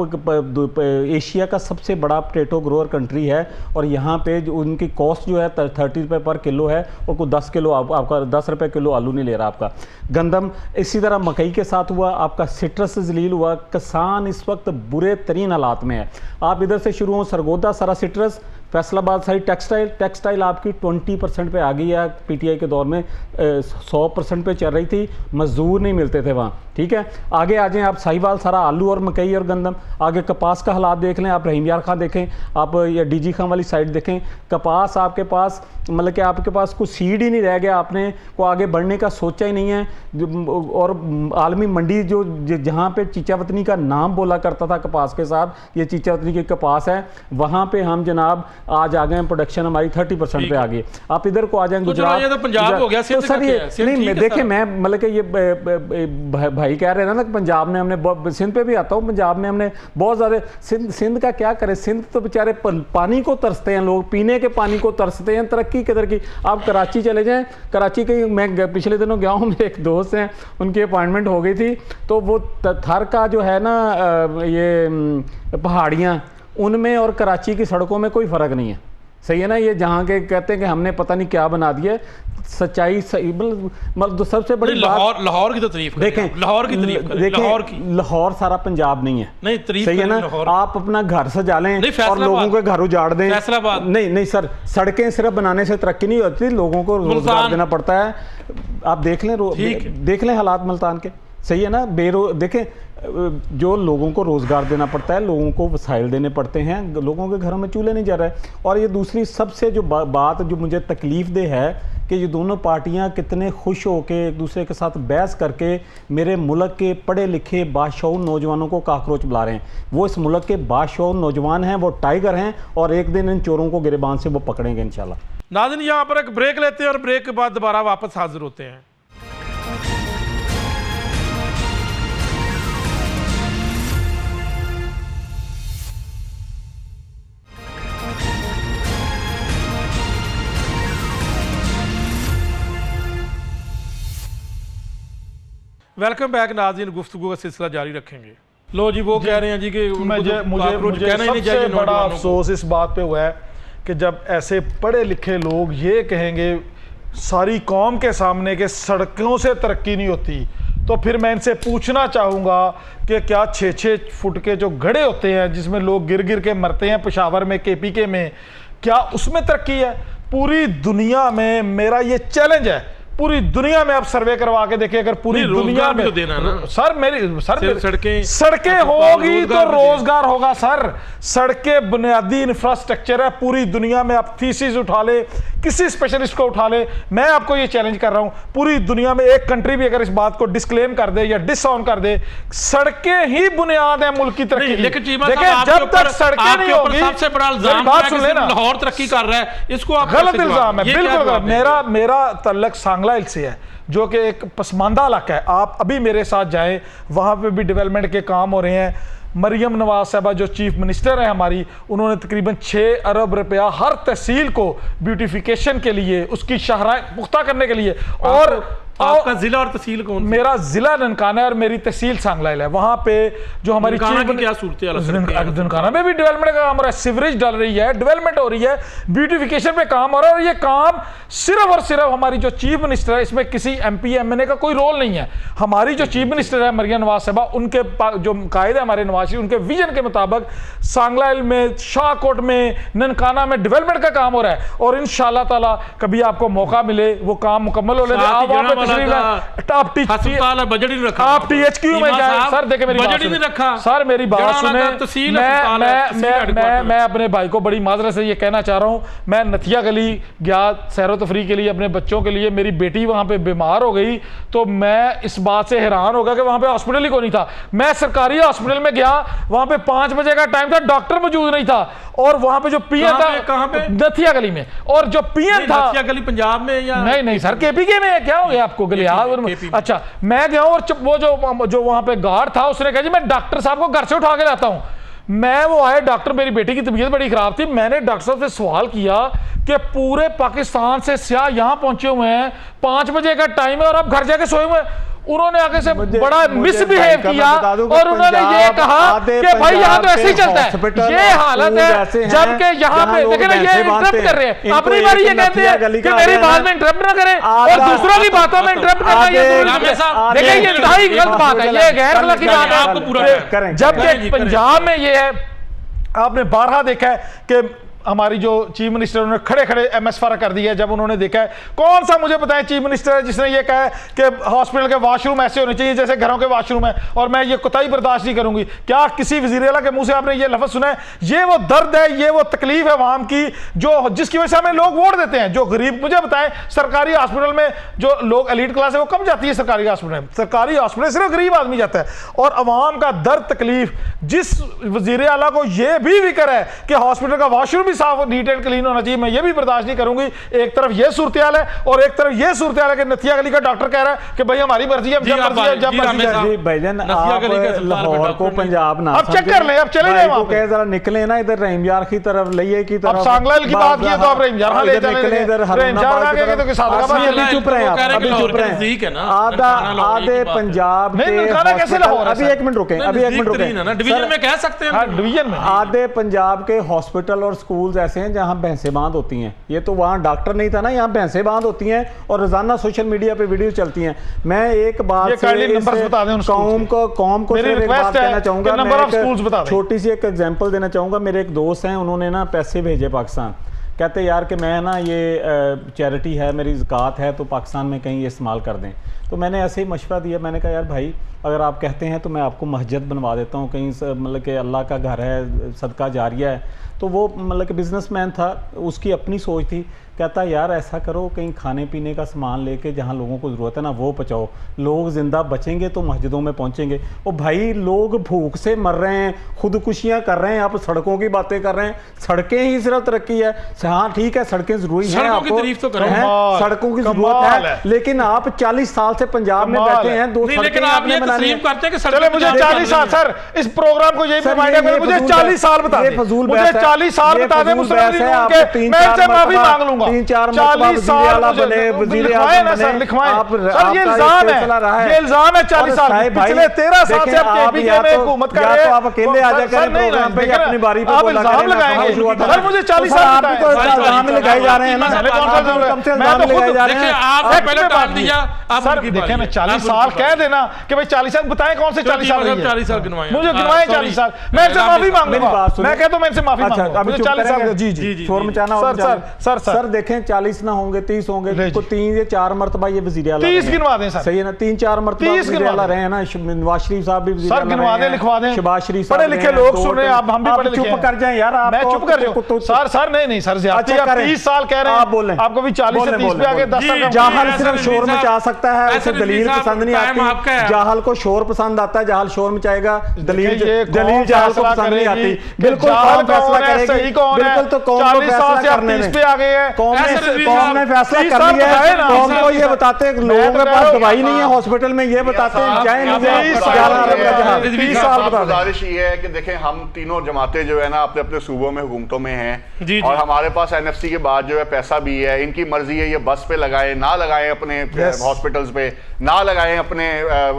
एशिया का सबसे बड़ा पोटैटो ग्रोअर कंट्री है, और यहाँ पे जो उनकी कॉस्ट जो है 30 रुपये पर किलो है, और कोई 10 किलो आपका 10 रुपये किलो आलू नहीं ले रहा आपका। गंदम इसी तरह मकई के साथ हुआ, आपका सिट्रस जलील हुआ। किसान इस वक्त बुरे तरीन हालात में है। आप इधर से शुरू हो, सरगोदा सारा सिट्रस, फैसलाबाद सारी टेक्सटाइल आपकी 20% पे आ गई है। पीटीआई के दौर में 100% पे चल रही थी, मजदूर नहीं मिलते थे वहाँ। ठीक है, आगे आ जाएं आप, साहिवाल सारा आलू और मकई और गंदम। आगे कपास का हालात देख लें आप, रहीम यार खां देखें आप, या डीजी खां वाली साइड देखें। कपास आपके पास मतलब कि आपके पास कुछ सीड ही नहीं रह गया, आपने को आगे बढ़ने का सोचा ही नहीं है। और आलमी मंडी जो जहाँ पे चीचावतनी का नाम बोला करता था कपास के साथ, ये चीचावतनी की कपास है, वहाँ पे हम जनाब आज आ गए, प्रोडक्शन हमारी 30% पे आ गई। आप इधर को आ जाएं गुजरात, ये तो पंजाब हो गया। तो सर ये नहीं, देखें मैं मतलब कि ये भाई कह रहे हैं ना कि पंजाब में हमने, सिंध पे भी आता हूँ, पंजाब में हमने बहुत ज़्यादा, सिंध का क्या करें, सिंध तो बेचारे पानी को तरसते हैं लोग, पीने के पानी को तरसते हैं, तरक्की किधर की। आप कराची चले जाएं, कराची के मैं पिछले दिनों गया हूँ, मेरे एक दोस्त हैं, उनकी अपॉइंटमेंट हो गई थी, तो वो थर का जो है ना ये पहाड़ियाँ, उनमें और कराची की सड़कों में कोई फ़र्क नहीं है। सही है ना, ये जहाँ के कहते हैं कि हमने पता नहीं क्या बना दिया, सच्चाई मतलब सबसे बड़ी बात लाहौर की तो तारीफ देखें, लाहौर की तारीफ देखें, लाहौर सारा पंजाब नहीं है। नहीं, तारीफ सही है ना, आप अपना घर सजा लें और लोगों के घर उजाड़ दें। फैसलाबाद नहीं सर, सड़कें सिर्फ बनाने से तरक्की नहीं होती, लोगों को रोजगार देना पड़ता है। आप देख लें हालात मुल्तान के। सही है ना, देखें, जो लोगों को रोज़गार देना पड़ता है, लोगों को वसाइल देने पड़ते हैं, लोगों के घरों में चूल्हे नहीं जा रहे। और ये दूसरी सबसे जो बात जो मुझे तकलीफ दे है कि ये दोनों पार्टियां कितने खुश हो के एक दूसरे के साथ बहस करके मेरे मुल्क के पढ़े लिखे बाशऊर नौजवानों को काकरोच बुला रहे हैं। वो इस मुल्क के बाशऊर नौजवान हैं, वो टाइगर हैं, और एक दिन इन चोरों को गिरबान से वो पकड़ेंगे इंशाल्लाह। नाज़रीन, यहाँ पर एक ब्रेक लेते हैं और ब्रेक के बाद दोबारा वापस हाजिर होते हैं। वेलकम बैक नाज़रीन, गुफ्तगू का सिलसिला जारी रखेंगे। लो जी, वो कह रहे हैं जी कि मुझे सबसे बड़ा अफसोस इस बात पे हुआ है कि जब ऐसे पढ़े लिखे लोग ये कहेंगे सारी कौम के सामने कि सड़कों से तरक्की नहीं होती, तो फिर मैं इनसे पूछना चाहूँगा कि क्या 6-6 फुट के जो गड्ढे होते हैं जिसमें लोग गिर गिर के मरते हैं, पेशावर में, KPK में, क्या उसमें तरक्की है? पूरी दुनिया में मेरा ये चैलेंज है, पूरी दुनिया में आप सर्वे करवा के देखिए, अगर पूरी दुनिया में सड़कें होगी तो रोजगार होगा सर। सड़कें बुनियादी इंफ्रास्ट्रक्चर है पूरी दुनिया में। आप थीसिस उठा ले, किसी स्पेशलिस्ट को उठा ले, मैं आपको ये चैलेंज कर रहा हूं, पूरी दुनिया में एक कंट्री भी अगर इस बात को डिस्क्लेम कर दे या डिसऑन कर दे, सड़कें ही बुनियाद है मुल्क की तरक्की की। देखिए, जब तक सड़कें नहीं होगी, सबसे बड़ा इल्जाम बात सुन लेना, लाहौर तरक्की कर रहा है, इसको आप गलत इल्जाम है, बिल्कुल। मेरा तल्लक सांगला से है, जो कि एक पसमानदा इलाका है। आप अभी मेरे साथ जाएं, वहां पे भी डेवलपमेंट के काम हो रहे हैं। मरियम नवाज साहबा जो चीफ मिनिस्टर है हमारी, उन्होंने तकरीबन 6 अरब रुपया हर तहसील को ब्यूटिफिकेशन के लिए, उसकी शाहराएं पुख्ता करने के लिए। और आपका जिला और तहसील कौन सी? मेरा जिला ननकाना है और मेरी तहसील सांगलाइल है। वहां पे जो हमारी ननकाना की क्या सूरत है? ननकाना में भी डेवलपमेंट का काम हो रहा है, सीवरेज डल रही है, डेवलपमेंट हो रही है, ब्यूटिफिकेशन पे काम हो रहा है। और ये काम सिर्फ और सिर्फ हमारी जो चीफ मिनिस्टर है, इसमें किसी MP MNA का कोई रोल नहीं है। हमारी जो चीफ मिनिस्टर है मरियम नवाज साहबा, उनके जो कायद है हमारे नवाज शरीफ, उनके विजन के मुताबिक सांगलाइल में, शाहकोट में, ननकाना में डेवलपमेंट का काम हो रहा है। और इंशाल्लाह ताला कभी आपको मौका मिले वो काम मुकम्मल हो ले। आप बजट ही रखा, आप THQ में जाए सर, देखे मेरी बजट ही नहीं रखा सर, मेरी बात सुने। मैं अपने भाई को बड़ी माजरत से ये कहना चाह रहा हूँ, मैं नथिया गली गया सैर तफरी के लिए अपने बच्चों के लिए, मेरी बेटी वहां पे बीमार हो गई तो मैं इस बात से हैरान हो गया कि वहां पे हॉस्पिटल ही कोई नहीं था। मैं सरकारी हॉस्पिटल में गया, वहां पे 5 बजे का टाइम था, डॉक्टर मौजूद नहीं था। और वहां पे जो PM था, कहां पे? नथिया गली में। और जो PM था, नथिया गली पंजाब में या नहीं सर, KPK में है। क्या हो गया आपको गलियार? अच्छा, मैं गया और वो जो वहां पे गार्ड था, उसने कहा जी मैं डॉक्टर साहब को घर से उठा के लाता हूं। मैं वो आए, डॉक्टर, मेरी बेटी की तबीयत बड़ी खराब थी, मैंने डॉक्टर साहब से सवाल किया कि पूरे पाकिस्तान से स्याह यहां पहुंचे हुए हैं, 5 बजे का टाइम है और आप घर जाके सोए हुए हैं। उन्होंने आगे से बड़ा मिसबिहेव किया और उन्होंने ये कहा कि भाई यहाँ तो ऐसे ही चलता है। ये हालत है, जबकि यहाँ पे देखिए ना, ये इंटरप्ट कर रहे हैं। अपनी बारी ये कहते हैं कि मेरी बात में इंटरप्ट ना करें और दूसरों की बातों में इंटरप्ट करना, ये देखिए ये इंतहाई गलत बात है, ये गैर अखलाकी बात है आपको पूरा। जबकि पंजाब में ये है, आपने बारहा देखा है कि हमारी जो चीफ मिनिस्टर, उन्होंने खड़े खड़े MS फर्क कर दिया जब उन्होंने देखा है। कौन सा मुझे बताएं चीफ मिनिस्टर है जिसने ये कहा है कि हॉस्पिटल के वाशरूम ऐसे होने चाहिए जैसे घरों के वाशरूम है और मैं ये कोताही बर्दाश्त नहीं करूंगी? क्या किसी वज़ीर आला के मुंह से आपने ये लफ्ज़ सुना है? ये वो दर्द है, ये वो तकलीफ है आवाम की, जो जिसकी वजह से हमें लोग वोट देते हैं। जो गरीब, मुझे बताएं सरकारी हॉस्पिटल में जो लोग एलीट क्लास है वो कम जाती है सरकारी हॉस्पिटल में? सरकारी हॉस्पिटल सिर्फ गरीब आदमी जाता है। और अवाम का दर्द तकलीफ, जिस वज़ीर आला को ये भी फिक्र है कि हॉस्पिटल का वाशरूम भी साफ नीट एंड क्लीन होना चाहिए, मैं ये भी बर्दाश्त नहीं करूंगी। एक तरफ ये सूरत हाल है और एक तरफ ये सूरत हाल है कि नथिया गली का डॉक्टर कह रहा है कि भाई हमारी मर्जी है, जब मर्जी। भाईजान आप लाहौर को पंजाब ना अब चेक कर ले, अब चले जाए, कह जरा निकले ना इधर रहीम यार की तरफ, लइये की तरफ। अब सांगलाइल की बात की तो आप रहीम यार ले चले, इधर रहीम यार आ गए तो के साथ अभी चुप रहे, अभी चुप रहे। आधे पंजाब के, कैसे लाहौर? अभी 1 मिनट रुके, अभी 1 मिनट रुके, डिवीजन में कह सकते हैं, डिवीजन में आधे पंजाब के हॉस्पिटल और स्कूल्स ऐसे हैं जहां भैंसें बांध होती हैं। ये तो वहां डॉक्टर नहीं था ना, यहाँ भैंसें बांध होती हैं और रोजाना सोशल मीडिया पे वीडियो चलती हैं। मैं एक बात कौम को सिर्फ एक बात कहना चाहूंगा, छोटी सी एक एग्जांपल देना चाहूंगा। मेरे एक दोस्त हैं, उन्होंने ना पैसे भेजे पाकिस्तान, कहते यार कि मैं ना ये चैरिटी है, मेरी ज़कात है, तो पाकिस्तान में कहीं ये इस्तेमाल कर दें। तो मैंने ऐसे ही मशवरा दिया, मैंने कहा यार भाई अगर आप कहते हैं तो मैं आपको मस्जिद बनवा देता हूँ कहीं, मतलब कि अल्लाह का घर है, सदका जारिया है। तो वो मतलब कि बिजनेसमैन था, उसकी अपनी सोच थी, कहता यार ऐसा करो कहीं खाने पीने का सामान लेके जहाँ लोगों को ज़रूरत है ना वो पहुँचाओ, लोग ज़िंदा बचेंगे तो मस्जिदों में पहुँचेंगे। और भाई लोग भूख से मर रहे हैं, खुदकुशियाँ कर रहे हैं, आप सड़कों की बातें कर रहे हैं। सड़कें ही सिर्फ तरक्की है, हाँ ठीक है सड़कें ज़रूरी हैं, आपको सड़कों की ज़रूरत है, लेकिन आप 40 साल से पंजाब में बैठे हैं, 2 सड़कें आपने बनानी है। मुझे 40 साल सर इस प्रोग्राम को यही मुझे 40 साल बता दें, मुझे 40 साल बता दें, मैं इनसे माफी मांग लूंगा। 3-4 40 साल लिखवाए ना सर, लिखवाए सर, ये इल्जाम है, ये इल्जाम है 40 साल, पिछले 13 साल से आप KPK में हुकूमत कर रहे हैं। आप अकेले आ जाकर प्रोग्राम पे अपनी बारी पे आप इल्जाम लगाएंगे सर, मुझे 40 साल इल्जाम लगाए जा रहे हैं ना, मैं तो खुद देखिए आप पहले डाल दिया सर, देखें ना 40 साल कह देना कि भाई 40 साल बताएं कौन से 40 साल, 40 साल गिनवाए, मुझे गिनवाए 40 साल, मैं इनसे माफी मांगूंगा, मैं कहता हूं मैं इनसे माफी मांगूंगा, मुझे 40 साल जी शोर मचाना सर देखें 40 ना होंगे 30 होंगे, 3 या 4 मरतबा ये वज़ीर आला 30 गिनवा दें सर, सही है ना, 3-4 मरतबा वज़ीर आला रहे हैं ना, नवाज शरीफ साहब भी वज़ीर आला रहे हैं, गिनवा दें, लिखवा दें, शहबाज शरीफ पढ़े लिखे लोग सुन रहे हैं, आप हम भी पढ़े लिखे, चुप कर जाएं यार, आप मैं चुप कर जाऊं सर, नहीं सर ज्यादती, आप 30 साल कह रहे हैं, आप बोलें, आपको भी 40 से 30 पे आगे 10 साल, जाहल सिर्फ शोर मचा सकता है, उसे दलील पसंद नहीं आती, जाहल को शोर पसंद आता है, जाहल शोर मचाएगा, दलील जाहल को पसंद नहीं आती, बिल्कुल फैसला है, सही कौन है? बिल्कुल, तो कौम को 40 साल फैसला से आप करने 30 दें। पे आ गए हैं। कौम ऐसे ने कौम ने फैसला तीस कर साल लिया बताए है। ना, कौम को ये साल बताते हैं मैं लोगों तो के कह पास रहा हूँ, दवाई नहीं है हॉस्पिटल में, ये बताते हैं जाए नहीं जाए 20 11 साल अरब का जहाज। रिजवी 30 साहब, साल बता दें। गुजारिश ये है कि देखें हम तीनों जमातें जो है ना अपने अपने सूबों में हुकूमतों में हैं जी, जी। और हमारे पास एनएफसी के बाद जो है पैसा भी है। इनकी मर्जी है ये बस पे लगाएं ना लगाएं, अपने Yes. हॉस्पिटल्स पे ना लगाएं, अपने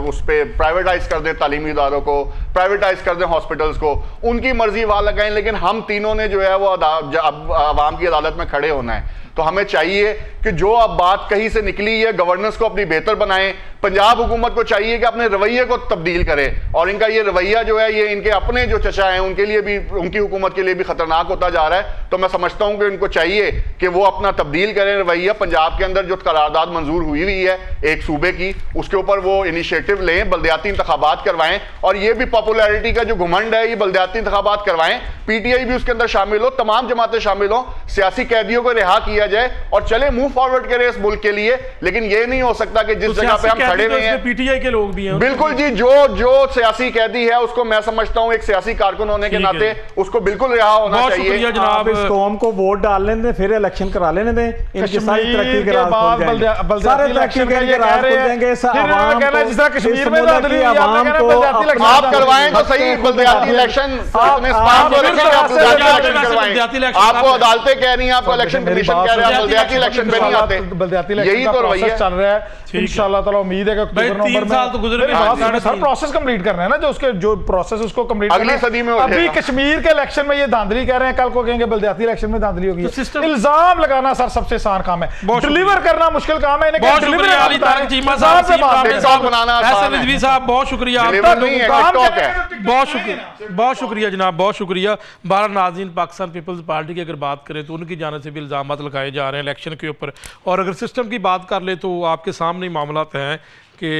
उस पे प्राइवेटाइज कर दें तालीमी इदारों को, प्राइवेटाइज कर दें हॉस्पिटल्स को, उनकी मर्जी वहां लगाएं। लेकिन हम तीनों ने जो है वो अब आवाम की अदालत में खड़े होना है। तो हमें चाहिए कि जो अब बात कहीं से निकली है गवर्नेंस को अपनी बेहतर बनाएं। पंजाब हुकूमत को चाहिए कि अपने रवैये को तब्दील करे और इनका ये रवैया जो है ये इनके अपने जो चचा हैं उनके लिए भी, उनकी हुकूमत के लिए भी खतरनाक होता जा रहा है। तो मैं समझता हूं कि इनको चाहिए कि वो अपना तब्दील करें रवैया। पंजाब के अंदर जो करारदाद मंजूर हुई है एक सूबे की, उसके ऊपर वो इनिशिएटिव लें, बल्दियाती इंतखाबात करवाएं और ये भी पॉपुलैरिटी का जो घुमंड है ये बल्दियाती इंतखाबात करवाएं। पीटीआई भी उसके अंदर शामिल हो, तमाम जमातें शामिल हो, सियासी कैदियों को रिहा किया जाए और चले मूव फॉरवर्ड करें इस मुल्क के लिए। लेकिन ये नहीं हो सकता कि जिस जगह पे हम खड़े हुए हैं, पीटीआई के लोग भी हैं। बिल्कुल जी, जो सियासी कैदी है उसको मैं समझता हूं एक सियासी कारकुन होने के ठीक है। नाते उसको बिल्कुल रिहा होना बहुत चाहिए। शुक्रिया आप जनाब। इस कौम को वोट डालने दें, फिर इलेक्शन करा लेने दें, इनकी सारी कश्मीर तरक्की के के राज बाद खुल जाएंगे, बल्दियाती सारे इलेक्शन तरक्की का के ये राज कह रहे खुल हैं। जाएंगे। इस फिर इन्होंने आवाम कहना है को, जिस तरह कश्मीर इस में मुल्क दादरी की हुई, आपने आवाम कहना को बल्दियाती अपना- इलेक्शन आप करवाएं तो हक सही से बल्दियाती खुद इलेक्शन, आप- अपने आप स्टाफ को बिल्कुल रखें, आप ऐसे बल्दियाती बल्दियाती इलेक्शन बल्दियाती करवाएं। इलेक्शन आपको करवाएं। अदालतें कह रही हैं, आपको इलेक्शन मेरी कमीशन बात कह रहा है, सुनिए। बल्दियाती इलेक्शन पे नहीं आते। बल्दियाती इलेक्शन यही का तो रवैया प्रोसेस चल रहा है। है। इंशाल्लाह ताला उम्मीद है कि भाई, अक्टूबर 3 नवंबर साल तो गुजर मेरी गए, बात सुनिए, 3 सर प्रोसेस कंप्लीट करना है ना, जो उसके जो प्रोसेस उसको कंप्लीट अगली सदी में हो अभी जाएगा। कश्मीर के इलेक्शन में ये धांधली कह रहे हैं, कल को कहेंगे बल्दियाती इलेक्शन में धांधली होगी। तो सिस्टम- इल्जाम लगाना सर सबसे आसान काम है, बहुत डिलीवर करना मुश्किल काम है। इन्हें बहुत डिलीवर शुक्रिया अली तारक चीमा साहब, से बात है। टिकटॉक बनाना आसान एहसन है। रिजवी साहब, बहुत शुक्रिया डिलीवर आपका। नहीं है, काम टिकटॉक करें है। तो बहुत शुक्रिया, बहुत शुक्रिया जनाब, बहुत शुक्रिया। बारह नाज़रीन, पाकिस्तान पीपल्स पार्टी की अगर बात करें तो उनकी जाने से भी इल्ज़ाम लगाए जा रहे हैं इलेक्शन के ऊपर। और अगर सिस्टम की बात कर ले तो आपके सामने ही मामला हैं कि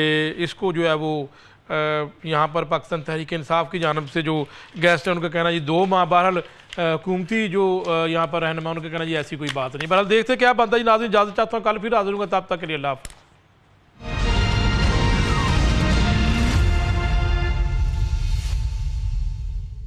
इसको जो है वो यहाँ पर पाकिस्तान तहरीक इंसाफ की जानब से जो गेस्ट है उनका कहना जी 2 माह, बहरहाल हुकूमती जो यहाँ पर रहनुमा उनका कहना जी ऐसी कोई बात नहीं। बहरहाल देखते क्या बनता है जी। नाज़रीन, इजाज़त चाहता हूँ, कल फिर हाजिर होंगे, तब तक के लिए अल्लाह हाफ़िज़।